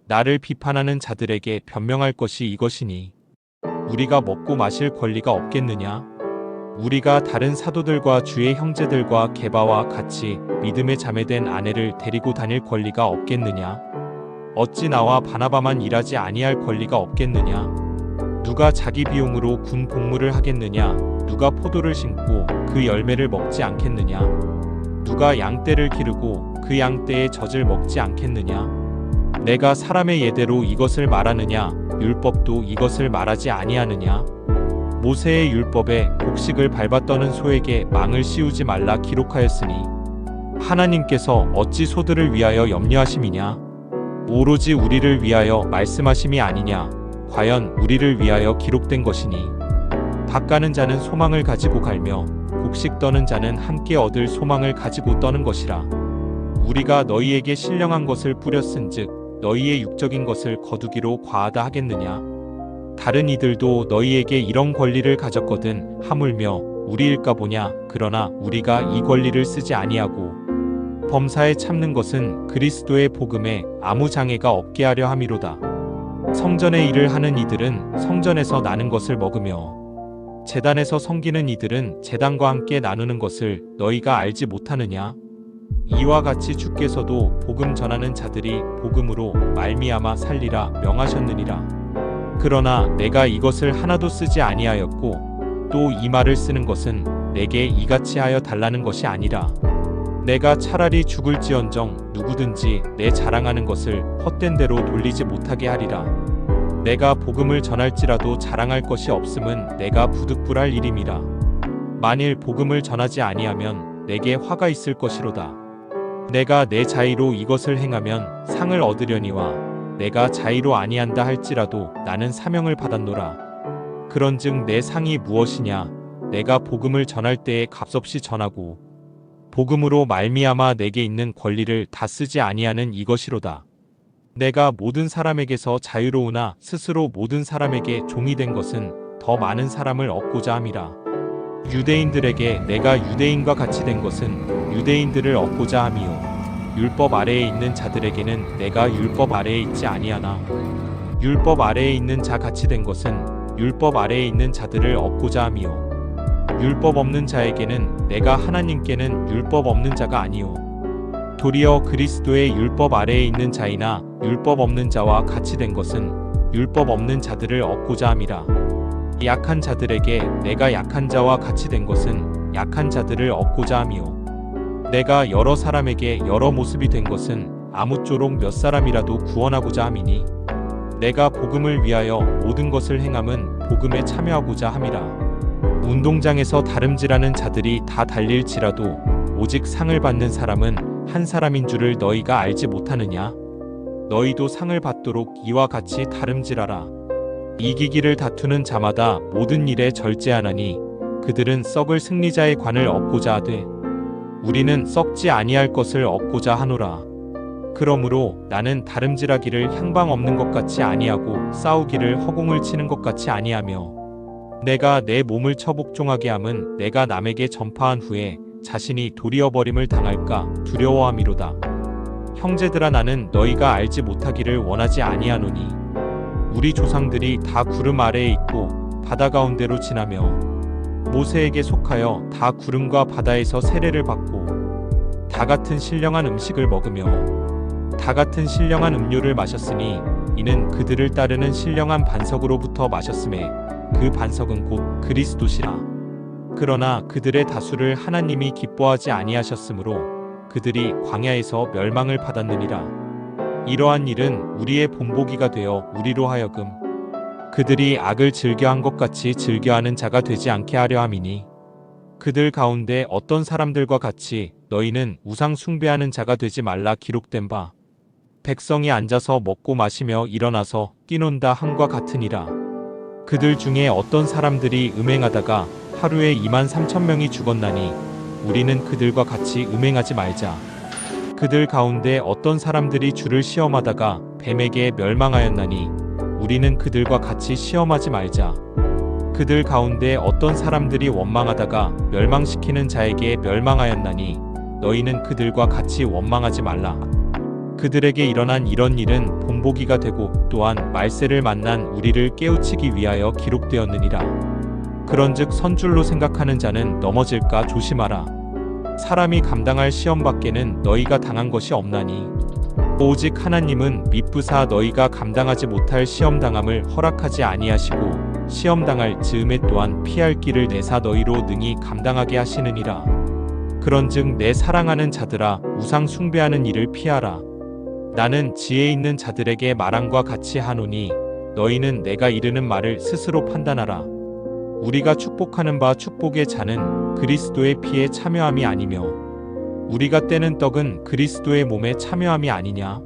나를 비판하는 자들에게 변명할 것이 이것이니 우리가 먹고 마실 권리가 없겠느냐. 우리가 다른 사도들과 주의 형제들과 게바와 같이 믿음에 자매된 아내를 데리고 다닐 권리가 없겠느냐. 어찌 나와 바나바만 일하지 아니할 권리가 없겠느냐. 누가 자기 비용으로 군 복무를 하겠느냐. 누가 포도를 심고 그 열매를 먹지 않겠느냐. 누가 양떼를 기르고 그 양떼의 젖을 먹지 않겠느냐. 내가 사람의 예대로 이것을 말하느냐 율법도 이것을 말하지 아니하느냐. 모세의 율법에 곡식을 밟아 떠는 소에게 망을 씌우지 말라 기록하였으니 하나님께서 어찌 소들을 위하여 염려하심이냐. 오로지 우리를 위하여 말씀하심이 아니냐. 과연 우리를 위하여 기록된 것이니 밭 가는 자는 소망을 가지고 갈며 곡식 떠는 자는 함께 얻을 소망을 가지고 떠는 것이라. 우리가 너희에게 신령한 것을 뿌렸은즉 너희의 육적인 것을 거두기로 과하다 하겠느냐. 다른 이들도 너희에게 이런 권리를 가졌거든 하물며 우리일까 보냐. 그러나 우리가 이 권리를 쓰지 아니하고 범사에 참는 것은 그리스도의 복음에 아무 장애가 없게 하려 함이로다. 성전의 일을 하는 이들은 성전에서 나는 것을 먹으며 제단에서 섬기는 이들은 제단과 함께 나누는 것을 너희가 알지 못하느냐. 이와 같이 주께서도 복음 전하는 자들이 복음으로 말미암아 살리라 명하셨느니라. 그러나 내가 이것을 하나도 쓰지 아니하였고 또 이 말을 쓰는 것은 내게 이같이 하여 달라는 것이 아니라 내가 차라리 죽을지언정 누구든지 내 자랑하는 것을 헛된 대로 돌리지 못하게 하리라. 내가 복음을 전할지라도 자랑할 것이 없음은 내가 부득불할 일임이라. 만일 복음을 전하지 아니하면 내게 화가 있을 것이로다. 내가 내 자의로 이것을 행하면 상을 얻으려니와 내가 자의로 아니한다 할지라도 나는 사명을 받았노라. 그런즉 내 상이 무엇이냐. 내가 복음을 전할 때에 값없이 전하고 복음으로 말미암아 내게 있는 권리를 다 쓰지 아니하는 이것이로다. 내가 모든 사람에게서 자유로우나 스스로 모든 사람에게 종이 된 것은 더 많은 사람을 얻고자 함이라. 유대인들에게 내가 유대인과 같이 된 것은 유대인들을 얻고자 함이요 율법 아래에 있는 자들에게는 내가 율법 아래에 있지 아니하나 율법 아래에 있는 자 같이 된 것은 율법 아래에 있는 자들을 얻고자 함이요 율법 없는 자에게는 내가 하나님께는 율법 없는 자가 아니요 도리어 그리스도의 율법 아래에 있는 자이나 율법 없는 자와 같이 된 것은 율법 없는 자들을 얻고자 함이라. 약한 자들에게 내가 약한 자와 같이 된 것은 약한 자들을 얻고자 함이요 내가 여러 사람에게 여러 모습이 된 것은 아무쪼록 몇 사람이라도 구원하고자 함이니 내가 복음을 위하여 모든 것을 행함은 복음에 참여하고자 함이라. 운동장에서 다름질하는 자들이 다 달릴지라도 오직 상을 받는 사람은 한 사람인 줄을 너희가 알지 못하느냐. 너희도 상을 받도록 이와 같이 다름질하라. 이기기를 다투는 자마다 모든 일에 절제하나니 그들은 썩을 승리자의 관을 얻고자 하되 우리는 썩지 아니할 것을 얻고자 하노라. 그러므로 나는 다름질하기를 향방 없는 것 같이 아니하고 싸우기를 허공을 치는 것 같이 아니하며 내가 내 몸을 처복종하게 함은 내가 남에게 전파한 후에 자신이 도리어 버림을 당할까 두려워함이로다. 형제들아 나는 너희가 알지 못하기를 원하지 아니하노니 우리 조상들이 다 구름 아래에 있고 바다 가운데로 지나며 모세에게 속하여 다 구름과 바다에서 세례를 받고 다 같은 신령한 음식을 먹으며 다 같은 신령한 음료를 마셨으니 이는 그들을 따르는 신령한 반석으로부터 마셨음에 그 반석은 곧 그리스도시라. 그러나 그들의 다수를 하나님이 기뻐하지 아니하셨으므로 그들이 광야에서 멸망을 받았느니라. 이러한 일은 우리의 본보기가 되어 우리로 하여금 그들이 악을 즐겨한 것 같이 즐겨하는 자가 되지 않게 하려 함이니 그들 가운데 어떤 사람들과 같이 너희는 우상 숭배하는 자가 되지 말라 기록된 바 백성이 앉아서 먹고 마시며 일어나서 뛰논다 함과 같으니라. 그들 중에 어떤 사람들이 음행하다가 하루에 23,000명이 죽었나니 우리는 그들과 같이 음행하지 말자. 그들 가운데 어떤 사람들이 주를 시험하다가 뱀에게 멸망하였나니 우리는 그들과 같이 시험하지 말자. 그들 가운데 어떤 사람들이 원망하다가 멸망시키는 자에게 멸망하였나니 너희는 그들과 같이 원망하지 말라. 그들에게 일어난 이런 일은 본보기가 되고 또한 말세를 만난 우리를 깨우치기 위하여 기록되었느니라. 그런즉 선줄로 생각하는 자는 넘어질까 조심하라. 사람이 감당할 시험 밖에는 너희가 당한 것이 없나니 오직 하나님은 미쁘사 너희가 감당하지 못할 시험 당함을 허락하지 아니하시고 시험 당할 즈음에 또한 피할 길을 내사 너희로 능히 감당하게 하시느니라. 그런즉 내 사랑하는 자들아 우상 숭배하는 일을 피하라. 나는 지혜 있는 자들에게 말함과 같이 하노니 너희는 내가 이르는 말을 스스로 판단하라. 우리가 축복하는 바 축복의 잔은 그리스도의 피에 참여함이 아니며 우리가 떼는 떡은 그리스도의 몸에 참여함이 아니냐.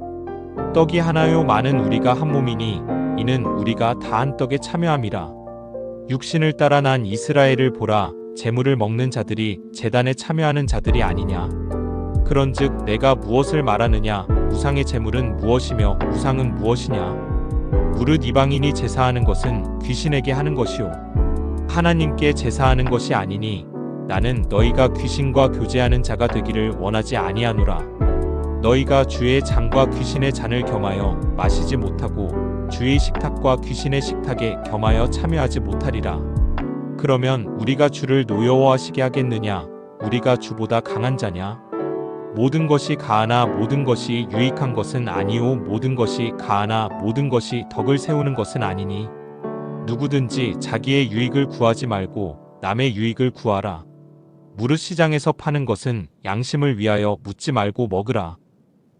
떡이 하나요 많은 우리가 한 몸이니 이는 우리가 다 한 떡에 참여함이라. 육신을 따라 난 이스라엘을 보라. 제물을 먹는 자들이 제단에 참여하는 자들이 아니냐. 그런즉 내가 무엇을 말하느냐. 우상의 제물은 무엇이며 우상은 무엇이냐. 무릇 이방인이 제사하는 것은 귀신에게 하는 것이요 하나님께 제사하는 것이 아니니 나는 너희가 귀신과 교제하는 자가 되기를 원하지 아니하노라. 너희가 주의 잔과 귀신의 잔을 겸하여 마시지 못하고 주의 식탁과 귀신의 식탁에 겸하여 참여하지 못하리라. 그러면 우리가 주를 노여워하시게 하겠느냐. 우리가 주보다 강한 자냐. 모든 것이 가하나 모든 것이 유익한 것은 아니요 모든 것이 가하나 모든 것이 덕을 세우는 것은 아니니 누구든지 자기의 유익을 구하지 말고 남의 유익을 구하라. 무릇 시장에서 파는 것은 양심을 위하여 묻지 말고 먹으라.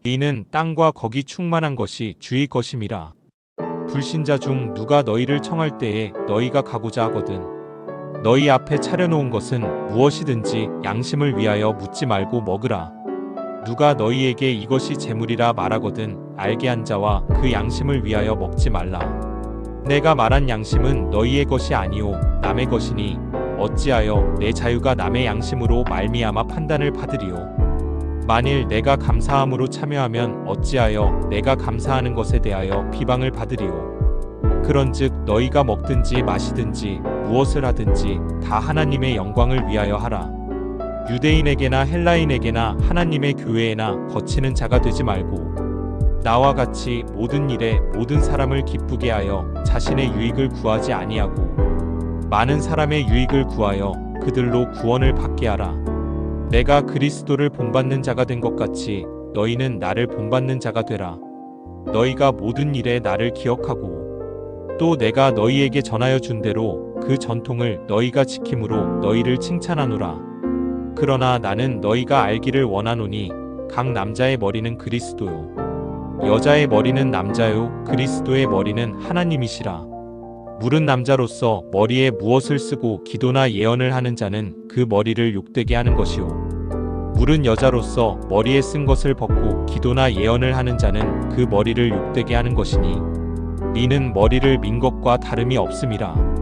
이는 땅과 거기 충만한 것이 주의 것임이라. 불신자 중 누가 너희를 청할 때에 너희가 가고자 하거든 너희 앞에 차려놓은 것은 무엇이든지 양심을 위하여 묻지 말고 먹으라. 누가 너희에게 이것이 재물이라 말하거든 알게 한 자와 그 양심을 위하여 먹지 말라. 내가 말한 양심은 너희의 것이 아니오 남의 것이니 어찌하여 내 자유가 남의 양심으로 말미암아 판단을 받으리오. 만일 내가 감사함으로 참여하면 어찌하여 내가 감사하는 것에 대하여 비방을 받으리오. 그런즉 너희가 먹든지 마시든지 무엇을 하든지 다 하나님의 영광을 위하여 하라. 유대인에게나 헬라인에게나 하나님의 교회에나 거치는 자가 되지 말고 나와 같이 모든 일에 모든 사람을 기쁘게 하여 자신의 유익을 구하지 아니하고 많은 사람의 유익을 구하여 그들로 구원을 받게 하라. 내가 그리스도를 본받는 자가 된 것 같이 너희는 나를 본받는 자가 되라. 너희가 모든 일에 나를 기억하고 또 내가 너희에게 전하여 준 대로 그 전통을 너희가 지킴으로 너희를 칭찬하노라. 그러나 나는 너희가 알기를 원하노니 각 남자의 머리는 그리스도요 여자의 머리는 남자요 그리스도의 머리는 하나님이시라. 물은 남자로서 머리에 무엇을 쓰고 기도나 예언을 하는 자는 그 머리를 욕되게 하는 것이요 물은 여자로서 머리에 쓴 것을 벗고 기도나 예언을 하는 자는 그 머리를 욕되게 하는 것이니 이는 머리를 민 것과 다름이 없음이라.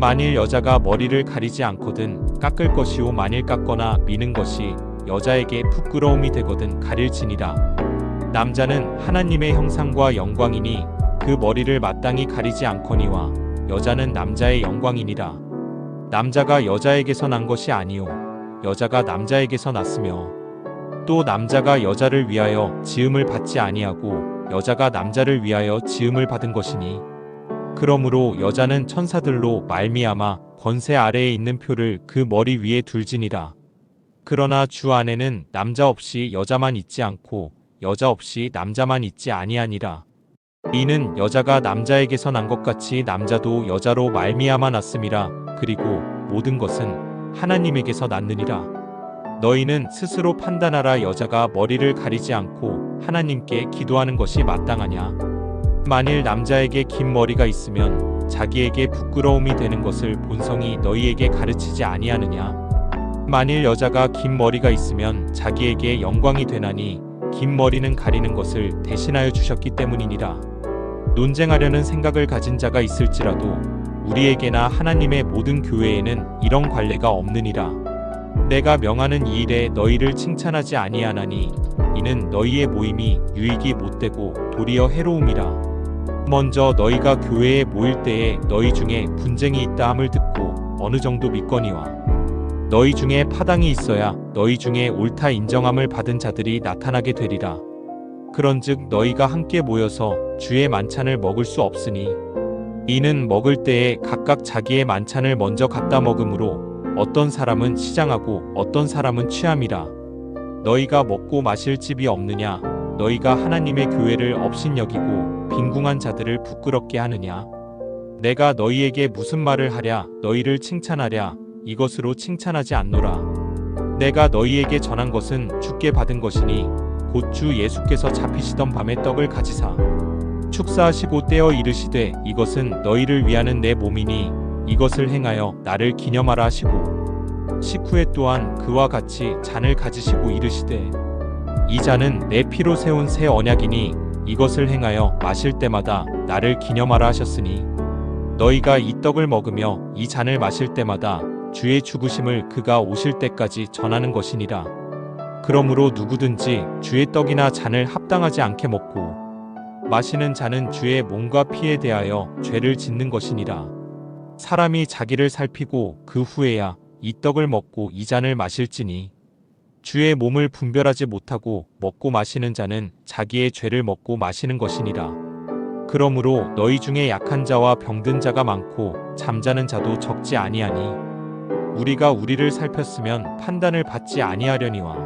만일 여자가 머리를 가리지 않거든 깎을 것이요 만일 깎거나 미는 것이 여자에게 부끄러움이 되거든 가릴지니라. 남자는 하나님의 형상과 영광이니 그 머리를 마땅히 가리지 않거니와 여자는 남자의 영광이니라. 남자가 여자에게서 난 것이 아니요 여자가 남자에게서 났으며 또 남자가 여자를 위하여 지음을 받지 아니하고 여자가 남자를 위하여 지음을 받은 것이니 그러므로 여자는 천사들로 말미암아 권세 아래에 있는 표를 그 머리 위에 둘지니라. 그러나 주 안에는 남자 없이 여자만 있지 않고 여자 없이 남자만 있지 아니하니라. 이는 여자가 남자에게서 난 것 같이 남자도 여자로 말미암아 났음이라. 그리고 모든 것은 하나님에게서 났느니라. 너희는 스스로 판단하라. 여자가 머리를 가리지 않고 하나님께 기도하는 것이 마땅하냐. 만일 남자에게 긴 머리가 있으면 자기에게 부끄러움이 되는 것을 본성이 너희에게 가르치지 아니하느냐. 만일 여자가 긴 머리가 있으면 자기에게 영광이 되나니 긴 머리는 가리는 것을 대신하여 주셨기 때문이니라. 논쟁하려는 생각을 가진 자가 있을지라도 우리에게나 하나님의 모든 교회에는 이런 관례가 없느니라. 내가 명하는 이 일에 너희를 칭찬하지 아니하나니 이는 너희의 모임이 유익이 못되고 도리어 해로움이라. 먼저 너희가 교회에 모일 때에 너희 중에 분쟁이 있다 함을 듣고 어느 정도 믿거니와 너희 중에 파당이 있어야 너희 중에 옳다 인정함을 받은 자들이 나타나게 되리라. 그런즉 너희가 함께 모여서 주의 만찬을 먹을 수 없으니 이는 먹을 때에 각각 자기의 만찬을 먼저 갖다 먹으므로 어떤 사람은 시장하고 어떤 사람은 취함이라. 너희가 먹고 마실 집이 없느냐? 너희가 하나님의 교회를 업신여기고 빈궁한 자들을 부끄럽게 하느냐? 내가 너희에게 무슨 말을 하랴? 너희를 칭찬하랴? 이것으로 칭찬하지 않노라. 내가 너희에게 전한 것은 주께 받은 것이니 곧 주 예수께서 잡히시던 밤에 떡을 가지사 축사하시고 떼어 이르시되 이것은 너희를 위하는 내 몸이니 이것을 행하여 나를 기념하라 하시고 식후에 또한 그와 같이 잔을 가지시고 이르시되 이 잔은 내 피로 세운 새 언약이니 이것을 행하여 마실 때마다 나를 기념하라 하셨으니 너희가 이 떡을 먹으며 이 잔을 마실 때마다 주의 죽으심을 그가 오실 때까지 전하는 것이니라. 그러므로 누구든지 주의 떡이나 잔을 합당하지 않게 먹고 마시는 자는 주의 몸과 피에 대하여 죄를 짓는 것이니라. 사람이 자기를 살피고 그 후에야 이 떡을 먹고 이 잔을 마실지니 주의 몸을 분별하지 못하고 먹고 마시는 자는 자기의 죄를 먹고 마시는 것이니라. 그러므로 너희 중에 약한 자와 병든 자가 많고 잠자는 자도 적지 아니하니 우리가 우리를 살폈으면 판단을 받지 아니하려니와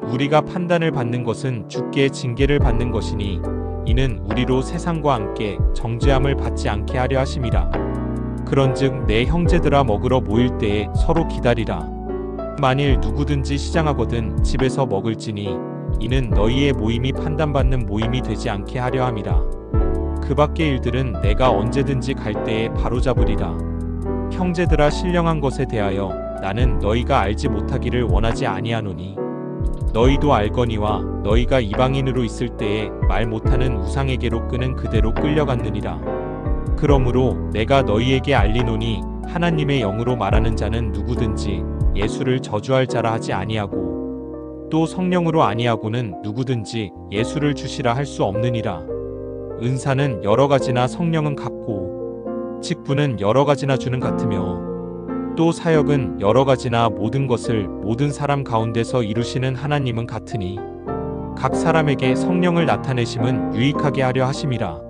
우리가 판단을 받는 것은 주께 징계를 받는 것이니 이는 우리로 세상과 함께 정죄함을 받지 않게 하려 하심이라. 그런즉 내 형제들아 먹으러 모일 때에 서로 기다리라. 만일 누구든지 시장하거든 집에서 먹을지니 이는 너희의 모임이 판단받는 모임이 되지 않게 하려 함이라. 그 밖의 일들은 내가 언제든지 갈 때에 바로잡으리라. 형제들아 신령한 것에 대하여 나는 너희가 알지 못하기를 원하지 아니하노니 너희도 알거니와 너희가 이방인으로 있을 때에 말 못하는 우상에게로 끄는 그대로 끌려갔느니라. 그러므로 내가 너희에게 알리노니 하나님의 영으로 말하는 자는 누구든지 예수를 저주할 자라 하지 아니하고 또 성령으로 아니하고는 누구든지 예수를 주시라 할 수 없느니라. 은사는 여러 가지나 성령은 같고 직분은 여러 가지나 주는 같으며 또 사역은 여러 가지나 모든 것을 모든 사람 가운데서 이루시는 하나님은 같으니 각 사람에게 성령을 나타내심은 유익하게 하려 하심이라.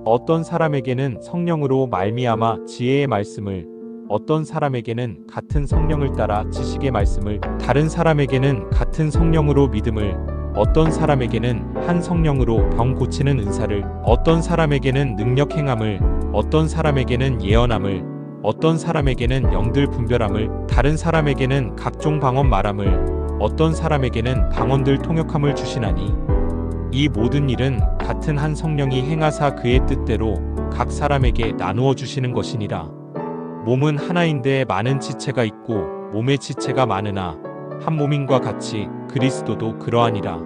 어떤 사람에게는 성령으로 말미암아 지혜의 말씀을 어떤 사람에게는 같은 성령을 따라 지식의 말씀을 다른 사람에게는 같은 성령으로 믿음을 어떤 사람에게는 한 성령으로 병 고치는 은사를 어떤 사람에게는 능력 행함을 어떤 사람에게는 예언함을 어떤 사람에게는 영들 분별함을 다른 사람에게는 각종 방언 말함을 어떤 사람에게는 방언들 통역함을 주시나니 이 모든 일은 같은 한 성령이 행하사 그의 뜻대로 각 사람에게 나누어 주시는 것이니라. 몸은 하나인데 많은 지체가 있고 몸의 지체가 많으나 한 몸인과 같이 그리스도도 그러하니라.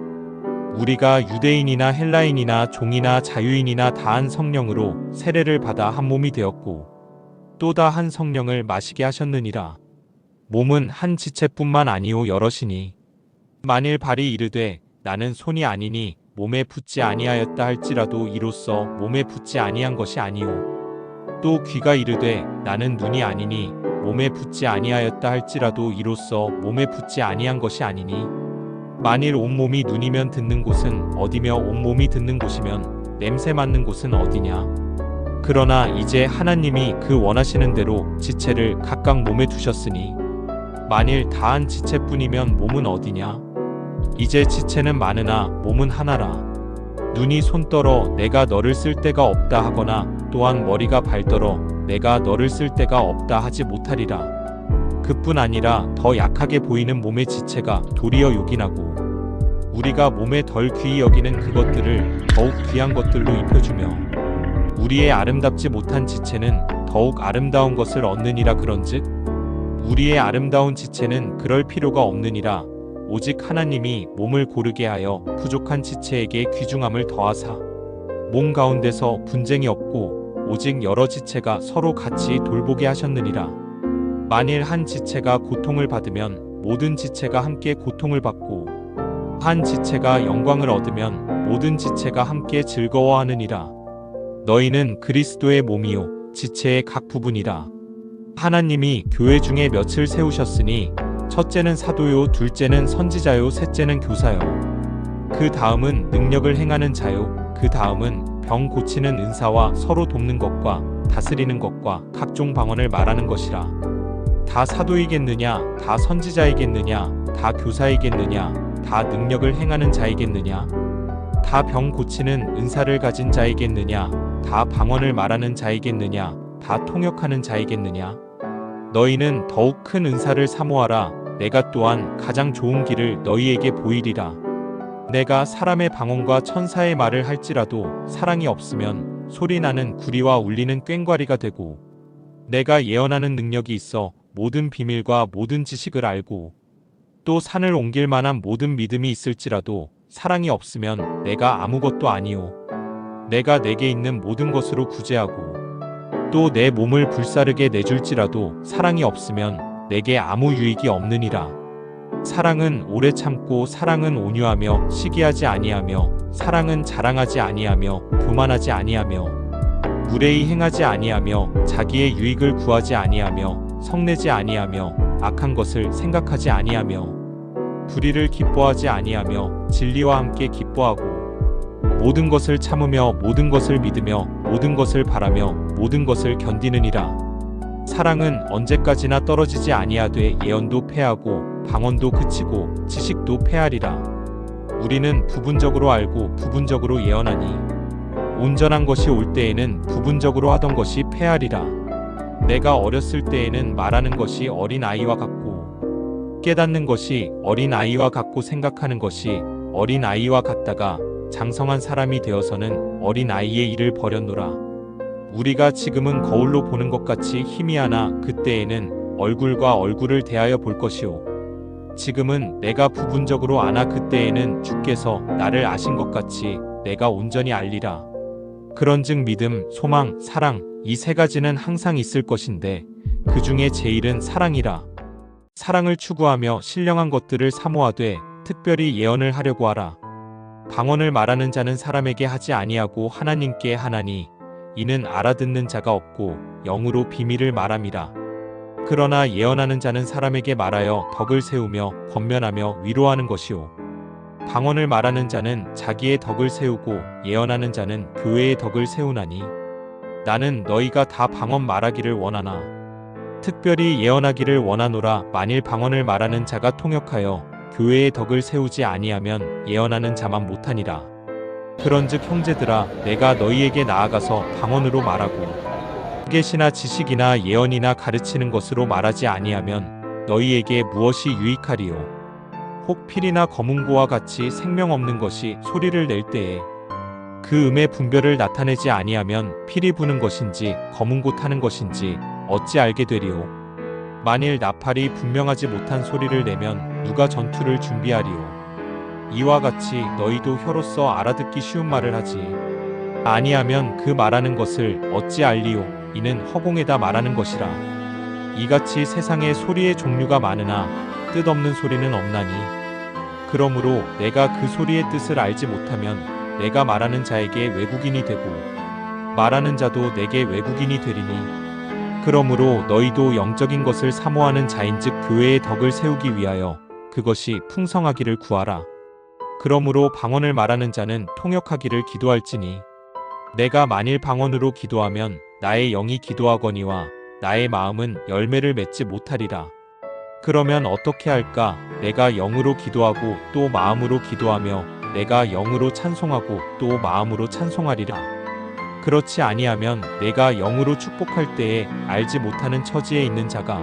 우리가 유대인이나 헬라인이나 종이나 자유인이나 다 한 성령으로 세례를 받아 한 몸이 되었고 또 다 한 성령을 마시게 하셨느니라. 몸은 한 지체뿐만 아니오 여럿이니 만일 발이 이르되 나는 손이 아니니 몸에 붙지 아니하였다 할지라도 이로써 몸에 붙지 아니한 것이 아니오. 또 귀가 이르되 나는 눈이 아니니 몸에 붙지 아니하였다 할지라도 이로써 몸에 붙지 아니한 것이 아니니 만일 온몸이 눈이면 듣는 곳은 어디며 온몸이 듣는 곳이면 냄새 맡는 곳은 어디냐. 그러나 이제 하나님이 그 원하시는 대로 지체를 각각 몸에 두셨으니 만일 다한 지체뿐이면 몸은 어디냐. 이제 지체는 많으나 몸은 하나라. 눈이 손떨어 내가 너를 쓸 데가 없다 하거나 또한 머리가 발떨어 내가 너를 쓸 데가 없다 하지 못하리라. 그뿐 아니라 더 약하게 보이는 몸의 지체가 도리어 요긴하고 우리가 몸에 덜 귀히 여기는 그것들을 더욱 귀한 것들로 입혀주며 우리의 아름답지 못한 지체는 더욱 아름다운 것을 얻느니라. 그런즉 우리의 아름다운 지체는 그럴 필요가 없느니라. 오직 하나님이 몸을 고르게 하여 부족한 지체에게 귀중함을 더하사 몸 가운데서 분쟁이 없고 오직 여러 지체가 서로 같이 돌보게 하셨느니라. 만일 한 지체가 고통을 받으면 모든 지체가 함께 고통을 받고 한 지체가 영광을 얻으면 모든 지체가 함께 즐거워하느니라. 너희는 그리스도의 몸이요 지체의 각 부분이라. 하나님이 교회 중에 몇을 세우셨으니 첫째는 사도요, 둘째는 선지자요, 셋째는 교사요. 그 다음은 능력을 행하는 자요, 그 다음은 병 고치는 은사와 서로 돕는 것과 다스리는 것과 각종 방언을 말하는 것이라. 다 사도이겠느냐, 다 선지자이겠느냐, 다 교사이겠느냐, 다 능력을 행하는 자이겠느냐, 다 병 고치는 은사를 가진 자이겠느냐, 다 방언을 말하는 자이겠느냐, 다 통역하는 자이겠느냐. 너희는 더욱 큰 은사를 사모하라. 내가 또한 가장 좋은 길을 너희에게 보이리라. 내가 사람의 방언과 천사의 말을 할지라도 사랑이 없으면 소리나는 구리와 울리는 꽹과리가 되고, 내가 예언하는 능력이 있어 모든 비밀과 모든 지식을 알고 또 산을 옮길 만한 모든 믿음이 있을지라도 사랑이 없으면 내가 아무것도 아니요. 내가 내게 있는 모든 것으로 구제하고 또 내 몸을 불사르게 내줄지라도 사랑이 없으면 내게 아무 유익이 없느니라. 사랑은 오래 참고 사랑은 온유하며 시기하지 아니하며 사랑은 자랑하지 아니하며 교만하지 아니하며 무례히 행하지 아니하며 자기의 유익을 구하지 아니하며 성내지 아니하며 악한 것을 생각하지 아니하며 불의를 기뻐하지 아니하며 진리와 함께 기뻐하고 모든 것을 참으며 모든 것을 믿으며 모든 것을 바라며 모든 것을 견디느니라. 사랑은 언제까지나 떨어지지 아니하되 예언도 패하고 방언도 그치고 지식도 패하리라. 우리는 부분적으로 알고 부분적으로 예언하니 온전한 것이 올 때에는 부분적으로 하던 것이 패하리라. 내가 어렸을 때에는 말하는 것이 어린 아이와 같고 깨닫는 것이 어린 아이와 같고 생각하는 것이 어린 아이와 같다가 장성한 사람이 되어서는 어린 아이의 일을 버렸노라. 우리가 지금은 거울로 보는 것 같이 희미하나 그때에는 얼굴과 얼굴을 대하여 볼 것이요. 지금은 내가 부분적으로 아나 그때에는 주께서 나를 아신 것 같이 내가 온전히 알리라. 그런즉 믿음, 소망, 사랑 이 세 가지는 항상 있을 것인데 그 중에 제일은 사랑이라. 사랑을 추구하며 신령한 것들을 사모하되 특별히 예언을 하려고 하라. 방언을 말하는 자는 사람에게 하지 아니하고 하나님께 하나니 이는 알아듣는 자가 없고 영으로 비밀을 말함이라. 그러나 예언하는 자는 사람에게 말하여 덕을 세우며 권면하며 위로하는 것이요. 방언을 말하는 자는 자기의 덕을 세우고 예언하는 자는 교회의 덕을 세우나니 나는 너희가 다 방언 말하기를 원하나 특별히 예언하기를 원하노라. 만일 방언을 말하는 자가 통역하여 교회의 덕을 세우지 아니하면 예언하는 자만 못하니라. 그런즉 형제들아 내가 너희에게 나아가서 방언으로 말하고 계시나 지식이나 예언이나 가르치는 것으로 말하지 아니하면 너희에게 무엇이 유익하리요. 혹 필이나 검은고와 같이 생명 없는 것이 소리를 낼 때에 그 음의 분별을 나타내지 아니하면 필이 부는 것인지 검은고 타는 것인지 어찌 알게 되리요. 만일 나팔이 분명하지 못한 소리를 내면 누가 전투를 준비하리요. 이와 같이 너희도 혀로서 알아듣기 쉬운 말을 하지 아니하면 그 말하는 것을 어찌 알리요. 이는 허공에다 말하는 것이라. 이같이 세상에 소리의 종류가 많으나 뜻없는 소리는 없나니 그러므로 내가 그 소리의 뜻을 알지 못하면 내가 말하는 자에게 외국인이 되고 말하는 자도 내게 외국인이 되리니 그러므로 너희도 영적인 것을 사모하는 자인즉 교회의 덕을 세우기 위하여 그것이 풍성하기를 구하라. 그러므로 방언을 말하는 자는 통역하기를 기도할지니 내가 만일 방언으로 기도하면 나의 영이 기도하거니와 나의 마음은 열매를 맺지 못하리라. 그러면 어떻게 할까? 내가 영으로 기도하고 또 마음으로 기도하며 내가 영으로 찬송하고 또 마음으로 찬송하리라. 그렇지 아니하면 내가 영으로 축복할 때에 알지 못하는 처지에 있는 자가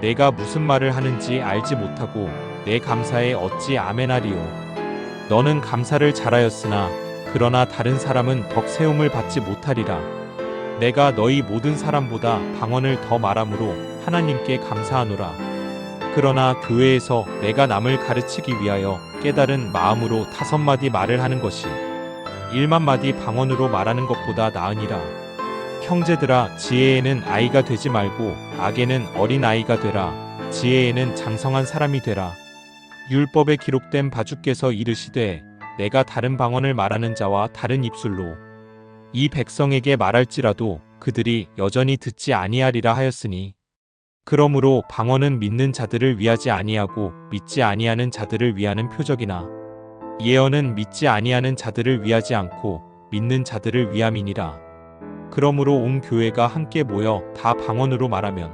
내가 무슨 말을 하는지 알지 못하고 내 감사에 어찌 아멘하리요. 너는 감사를 잘하였으나 그러나 다른 사람은 덕 세움을 받지 못하리라. 내가 너희 모든 사람보다 방언을 더 말함으로 하나님께 감사하노라. 그러나 교회에서 내가 남을 가르치기 위하여 깨달은 마음으로 5마디 말을 하는 것이 1만 마디 방언으로 말하는 것보다 나으니라. 형제들아 지혜에는 아이가 되지 말고 악에는 어린 아이가 되라. 지혜에는 장성한 사람이 되라. 율법에 기록된 바 주께서 이르시되 내가 다른 방언을 말하는 자와 다른 입술로 이 백성에게 말할지라도 그들이 여전히 듣지 아니하리라 하였으니 그러므로 방언은 믿는 자들을 위하지 아니하고 믿지 아니하는 자들을 위하는 표적이나 예언은 믿지 아니하는 자들을 위하지 않고 믿는 자들을 위함이니라. 그러므로 온 교회가 함께 모여 다 방언으로 말하면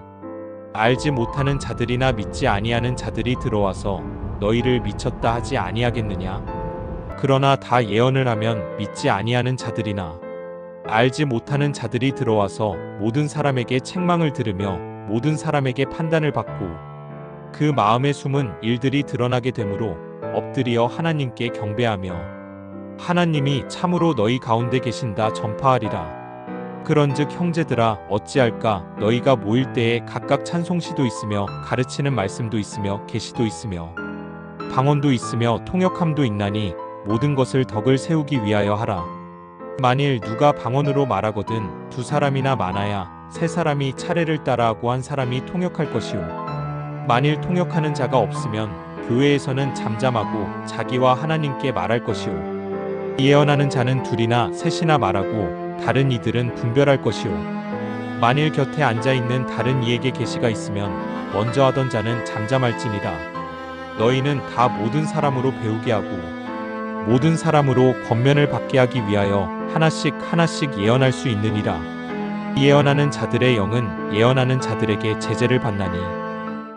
알지 못하는 자들이나 믿지 아니하는 자들이 들어와서 너희를 미쳤다 하지 아니하겠느냐. 그러나 다 예언을 하면 믿지 아니하는 자들이나 알지 못하는 자들이 들어와서 모든 사람에게 책망을 들으며 모든 사람에게 판단을 받고 그 마음에 숨은 일들이 드러나게 되므로 엎드리어 하나님께 경배하며 하나님이 참으로 너희 가운데 계신다 전파하리라. 그런즉 형제들아 어찌할까. 너희가 모일 때에 각각 찬송시도 있으며 가르치는 말씀도 있으며 계시도 있으며 방언도 있으며 통역함도 있나니 모든 것을 덕을 세우기 위하여 하라. 만일 누가 방언으로 말하거든 두 사람이나 많아야 세 사람이 차례를 따라하고 한 사람이 통역할 것이요. 만일 통역하는 자가 없으면 교회에서는 잠잠하고 자기와 하나님께 말할 것이요. 예언하는 자는 둘이나 셋이나 말하고 다른 이들은 분별할 것이요. 만일 곁에 앉아있는 다른 이에게 계시가 있으면 먼저 하던 자는 잠잠할지니라. 너희는 다 모든 사람으로 배우게 하고 모든 사람으로 권면을 받게 하기 위하여 하나씩 하나씩 예언할 수 있느니라. 예언하는 자들의 영은 예언하는 자들에게 제재를 받나니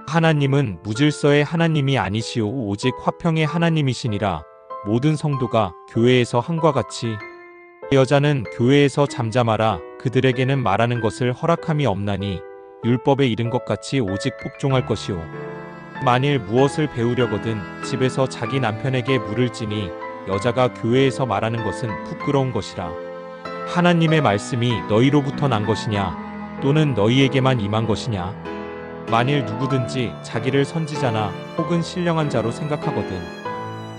하나님은 무질서의 하나님이 아니시오 오직 화평의 하나님이시니라. 모든 성도가 교회에서 한과 같이 여자는 교회에서 잠잠하라. 그들에게는 말하는 것을 허락함이 없나니 율법에 이른 것 같이 오직 복종할 것이요. 만일 무엇을 배우려거든 집에서 자기 남편에게 물을지니 여자가 교회에서 말하는 것은 부끄러운 것이라. 하나님의 말씀이 너희로부터 난 것이냐 또는 너희에게만 임한 것이냐. 만일 누구든지 자기를 선지자나 혹은 신령한 자로 생각하거든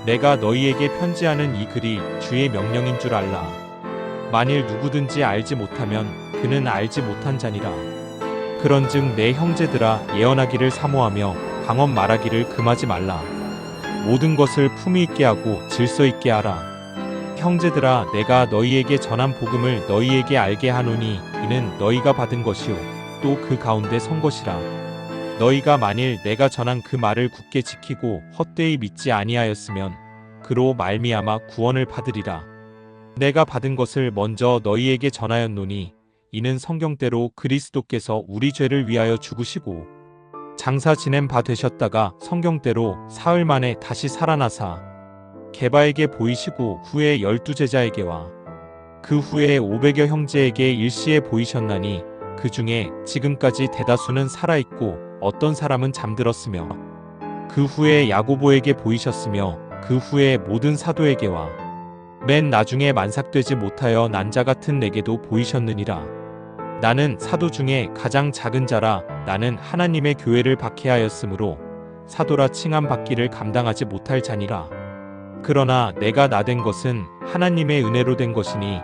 내가 너희에게 편지하는 이 글이 주의 명령인 줄 알라. 만일 누구든지 알지 못하면 그는 알지 못한 자니라. 그런즉 내 형제들아 예언하기를 사모하며 방언 말하기를 금하지 말라. 모든 것을 품위 있게 하고 질서 있게 하라. 형제들아 내가 너희에게 전한 복음을 너희에게 알게 하노니 이는 너희가 받은 것이요 또 그 가운데 선 것이라. 너희가 만일 내가 전한 그 말을 굳게 지키고 헛되이 믿지 아니하였으면 그로 말미암아 구원을 받으리라. 내가 받은 것을 먼저 너희에게 전하였노니 이는 성경대로 그리스도께서 우리 죄를 위하여 죽으시고 장사 지낸 바 되셨다가 성경대로 사흘 만에 다시 살아나사 게바에게 보이시고 후에 12 제자에게와 그 후에 500여 형제에게 일시에 보이셨나니 그 중에 지금까지 대다수는 살아있고 어떤 사람은 잠들었으며 그 후에 야고보에게 보이셨으며 그 후에 모든 사도에게와 맨 나중에 만삭되지 못하여 난 자 같은 내게도 보이셨느니라. 나는 사도 중에 가장 작은 자라. 나는 하나님의 교회를 박해하였으므로 사도라 칭함 받기를 감당하지 못할 자니라. 그러나 내가 나된 것은 하나님의 은혜로 된 것이니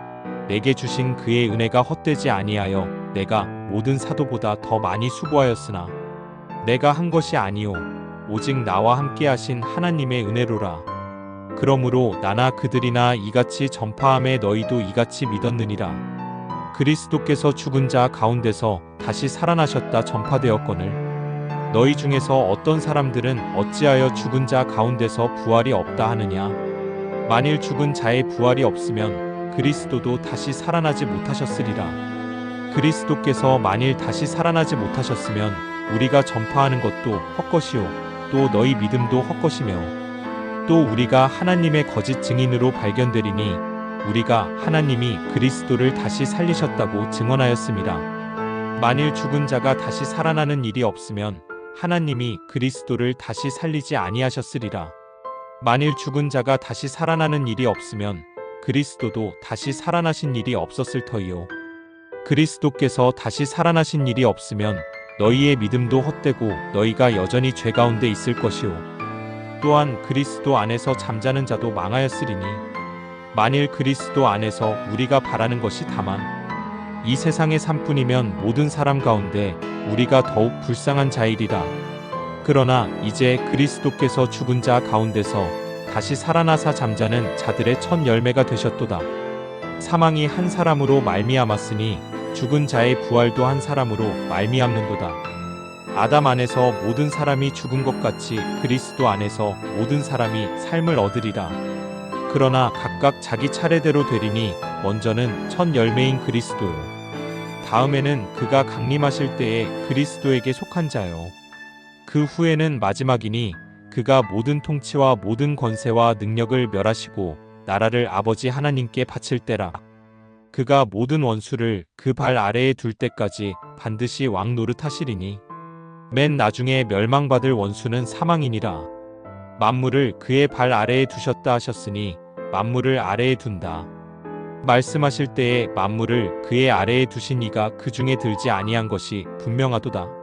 내게 주신 그의 은혜가 헛되지 아니하여 내가 모든 사도보다 더 많이 수고하였으나 내가 한 것이 아니요 오직 나와 함께 하신 하나님의 은혜로라. 그러므로 나나 그들이나 이같이 전파함에 너희도 이같이 믿었느니라. 그리스도께서 죽은 자 가운데서 다시 살아나셨다 전파되었거늘 너희 중에서 어떤 사람들은 어찌하여 죽은 자 가운데서 부활이 없다 하느냐. 만일 죽은 자의 부활이 없으면 그리스도도 다시 살아나지 못하셨으리라. 그리스도께서 만일 다시 살아나지 못하셨으면 우리가 전파하는 것도 헛것이요 또 너희 믿음도 헛것이며 또 우리가 하나님의 거짓 증인으로 발견되리니 우리가 하나님이 그리스도를 다시 살리셨다고 증언하였습니다. 만일 죽은 자가 다시 살아나는 일이 없으면 하나님이 그리스도를 다시 살리지 아니하셨으리라. 만일 죽은 자가 다시 살아나는 일이 없으면 그리스도도 다시 살아나신 일이 없었을 터이요. 그리스도께서 다시 살아나신 일이 없으면 너희의 믿음도 헛되고 너희가 여전히 죄 가운데 있을 것이요. 또한 그리스도 안에서 잠자는 자도 망하였으리니 만일 그리스도 안에서 우리가 바라는 것이 다만 이 세상의 삶뿐이면 모든 사람 가운데 우리가 더욱 불쌍한 자이리라. 그러나 이제 그리스도께서 죽은 자 가운데서 다시 살아나사 잠자는 자들의 첫 열매가 되셨도다. 사망이 한 사람으로 말미암았으니 죽은 자의 부활도 한 사람으로 말미암는도다. 아담 안에서 모든 사람이 죽은 것 같이 그리스도 안에서 모든 사람이 삶을 얻으리라. 그러나 각각 자기 차례대로 되리니 먼저는 첫 열매인 그리스도요. 다음에는 그가 강림하실 때에 그리스도에게 속한 자요. 그 후에는 마지막이니 그가 모든 통치와 모든 권세와 능력을 멸하시고 나라를 아버지 하나님께 바칠 때라. 그가 모든 원수를 그 발 아래에 둘 때까지 반드시 왕 노릇하시리니 맨 나중에 멸망받을 원수는 사망이니라. 만물을 그의 발 아래에 두셨다 하셨으니 만물을 아래에 둔다. 말씀하실 때에 만물을 그의 아래에 두신 이가 그 중에 들지 아니한 것이 분명하도다.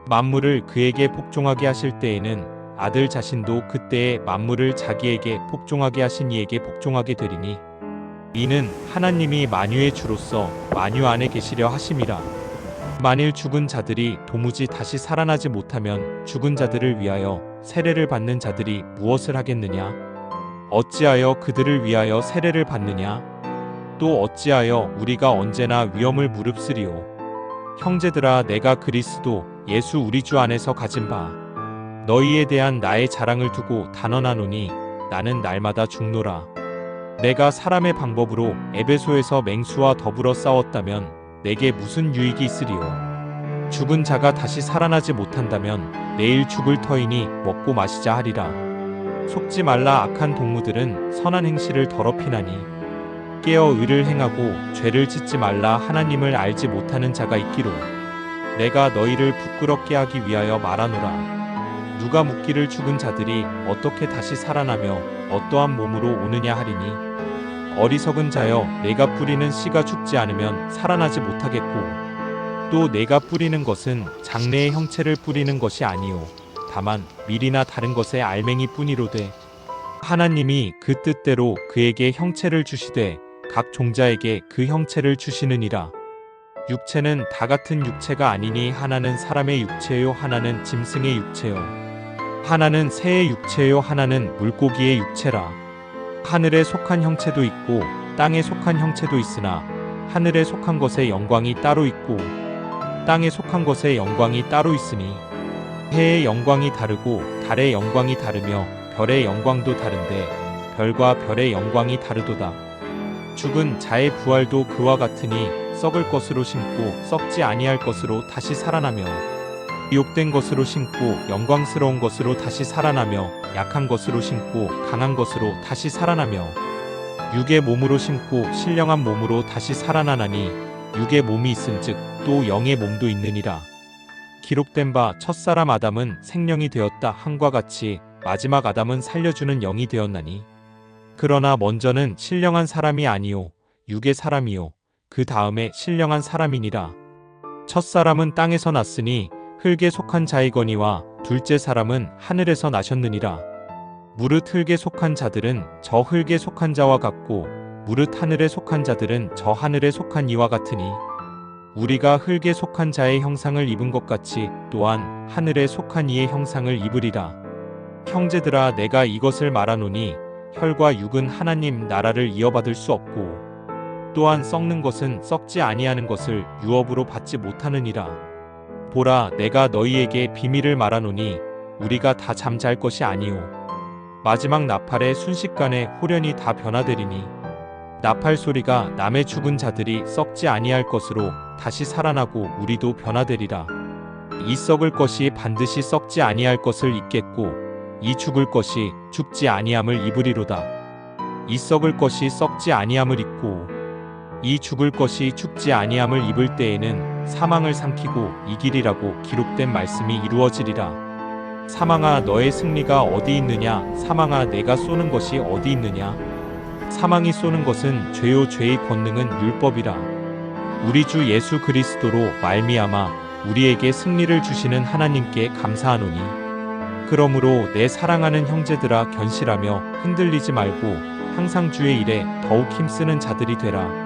만물을 그에게 복종하게 하실 때에는 아들 자신도 그때에 만물을 자기에게 복종하게 하신 이에게 복종하게 되리니 이는 하나님이 만유의 주로서 만유 안에 계시려 하심이라. 만일 죽은 자들이 도무지 다시 살아나지 못하면 죽은 자들을 위하여 세례를 받는 자들이 무엇을 하겠느냐? 어찌하여 그들을 위하여 세례를 받느냐? 또 어찌하여 우리가 언제나 위험을 무릅쓰리오? 형제들아, 내가 그리스도 예수 우리 주 안에서 가진 바 너희에 대한 나의 자랑을 두고 단언하노니 나는 날마다 죽노라. 내가 사람의 방법으로 에베소에서 맹수와 더불어 싸웠다면 내게 무슨 유익이 있으리오? 죽은 자가 다시 살아나지 못한다면 내일 죽을 터이니 먹고 마시자 하리라. 속지 말라. 악한 동무들은 선한 행실을 더럽히나니 깨어 의를 행하고 죄를 짓지 말라. 하나님을 알지 못하는 자가 있기로 내가 너희를 부끄럽게 하기 위하여 말하노라. 누가 묻기를 죽은 자들이 어떻게 다시 살아나며 어떠한 몸으로 오느냐 하리니 어리석은 자여, 내가 뿌리는 씨가 죽지 않으면 살아나지 못하겠고 또 내가 뿌리는 것은 장래의 형체를 뿌리는 것이 아니요 다만 밀이나 다른 것의 알맹이 뿐이로되 하나님이 그 뜻대로 그에게 형체를 주시되 각 종자에게 그 형체를 주시느니라. 육체는 다 같은 육체가 아니니 하나는 사람의 육체요 하나는 짐승의 육체요 하나는 새의 육체요 하나는 물고기의 육체라. 하늘에 속한 형체도 있고 땅에 속한 형체도 있으나 하늘에 속한 것의 영광이 따로 있고 땅에 속한 것의 영광이 따로 있으니 해의 영광이 다르고 달의 영광이 다르며 별의 영광도 다른데 별과 별의 영광이 다르도다. 죽은 자의 부활도 그와 같으니 썩을 것으로 심고 썩지 아니할 것으로 다시 살아나며 욕된 것으로 심고 영광스러운 것으로 다시 살아나며 약한 것으로 심고 강한 것으로 다시 살아나며 육의 몸으로 심고 신령한 몸으로 다시 살아나나니 육의 몸이 있은즉 또 영의 몸도 있느니라. 기록된 바 첫사람 아담은 생령이 되었다 함과 같이 마지막 아담은 살려주는 영이 되었나니 그러나 먼저는 신령한 사람이 아니요 육의 사람이요 그 다음에 신령한 사람이니라. 첫사람은 땅에서 났으니 흙에 속한 자이거니와 둘째 사람은 하늘에서 나셨느니라. 무릇 흙에 속한 자들은 저 흙에 속한 자와 같고 무릇 하늘에 속한 자들은 저 하늘에 속한 이와 같으니 우리가 흙에 속한 자의 형상을 입은 것 같이 또한 하늘에 속한 이의 형상을 입으리라. 형제들아, 내가 이것을 말하노니 혈과 육은 하나님 나라를 이어받을 수 없고 또한 썩는 것은 썩지 아니하는 것을 유업으로 받지 못하느니라. 보라, 내가 너희에게 비밀을 말하노니 우리가 다 잠잘 것이 아니요 마지막 나팔의 순식간에 홀연히 다 변화되리니 나팔 소리가 남의 죽은 자들이 썩지 아니할 것으로 다시 살아나고 우리도 변화되리라. 이 썩을 것이 반드시 썩지 아니할 것을 입겠고 이 죽을 것이 죽지 아니함을 입으리로다. 이 썩을 것이 썩지 아니함을 입고 이 죽을 것이 죽지 아니함을 입을 때에는 사망을 삼키고 이기리라고 기록된 말씀이 이루어지리라. 사망아, 너의 승리가 어디 있느냐? 사망아, 내가 쏘는 것이 어디 있느냐? 사망이 쏘는 것은 죄요 죄의 권능은 율법이라. 우리 주 예수 그리스도로 말미암아 우리에게 승리를 주시는 하나님께 감사하노니 그러므로 내 사랑하는 형제들아, 견실하며 흔들리지 말고 항상 주의 일에 더욱 힘쓰는 자들이 되라.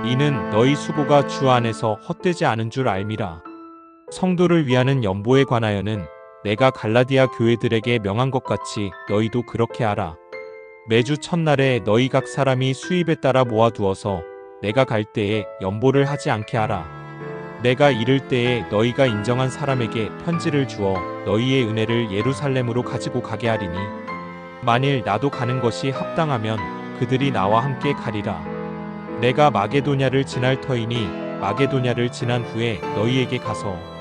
이는 너희 수고가 주 안에서 헛되지 않은 줄 알미라. 성도를 위하는 연보에 관하여는 내가 갈라디아 교회들에게 명한 것 같이 너희도 그렇게 하라. 매주 첫날에 너희 각 사람이 수입에 따라 모아두어서 내가 갈 때에 연보를 하지 않게 하라. 내가 이를 때에 너희가 인정한 사람에게 편지를 주어 너희의 은혜를 예루살렘으로 가지고 가게 하리니 만일 나도 가는 것이 합당하면 그들이 나와 함께 가리라. 내가 마게도냐를 지날 터이니 마게도냐를 지난 후에 너희에게 가서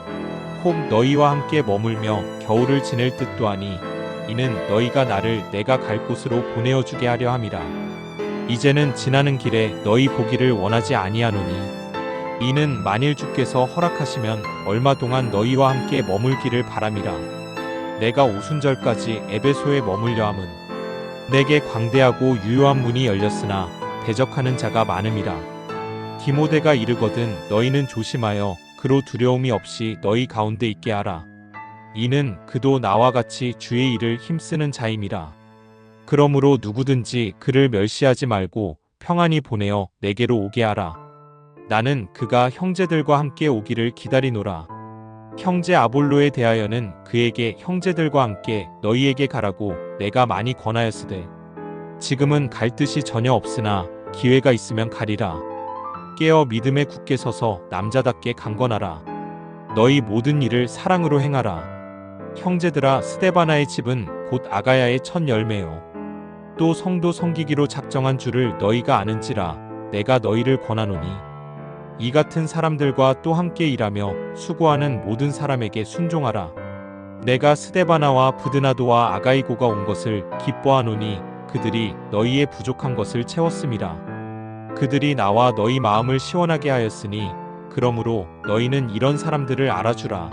혹 너희와 함께 머물며 겨울을 지낼 듯도 하니 이는 너희가 나를 내가 갈 곳으로 보내어 주게 하려 함이라. 이제는 지나는 길에 너희 보기를 원하지 아니하노니 이는 만일 주께서 허락하시면 얼마 동안 너희와 함께 머물기를 바람이라. 내가 오순절까지 에베소에 머물려 함은 내게 광대하고 유효한 문이 열렸으나 대적하는 자가 많음이라. 디모데가 이르거든 너희는 조심하여 그로 두려움이 없이 너희 가운데 있게 하라. 이는 그도 나와 같이 주의 일을 힘쓰는 자임이라. 그러므로 누구든지 그를 멸시하지 말고 평안히 보내어 내게로 오게 하라. 나는 그가 형제들과 함께 오기를 기다리노라. 형제 아볼로에 대하여는 그에게 형제들과 함께 너희에게 가라고 내가 많이 권하였으되 지금은 갈 뜻이 전혀 없으나 기회가 있으면 가리라. 깨어 믿음에 굳게 서서 남자답게 강건하라. 너희 모든 일을 사랑으로 행하라. 형제들아, 스데바나의 집은 곧 아가야의 첫 열매요. 또 성도 섬기기로 작정한 줄을 너희가 아는지라 내가 너희를 권하노니 이 같은 사람들과 또 함께 일하며 수고하는 모든 사람에게 순종하라. 내가 스데바나와 브드나도와 아가이고가 온 것을 기뻐하노니 그들이 너희의 부족한 것을 채웠음이라. 그들이 나와 너희 마음을 시원하게 하였으니 그러므로 너희는 이런 사람들을 알아주라.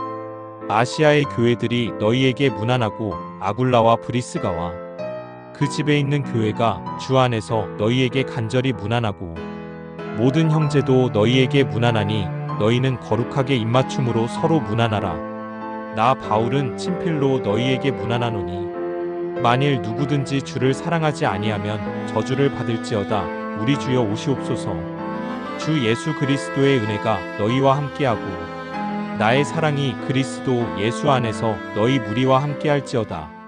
아시아의 교회들이 너희에게 문안하고 아굴라와 브리스가와 그 집에 있는 교회가 주 안에서 너희에게 간절히 문안하고 모든 형제도 너희에게 문안하니 너희는 거룩하게 입맞춤으로 서로 문안하라. 나 바울은 친필로 너희에게 문안하노니 만일 누구든지 주를 사랑하지 아니하면 저주를 받을지어다. 우리 주여 오시옵소서. 주 예수 그리스도의 은혜가 너희와 함께하고 나의 사랑이 그리스도 예수 안에서 너희 무리와 함께할지어다.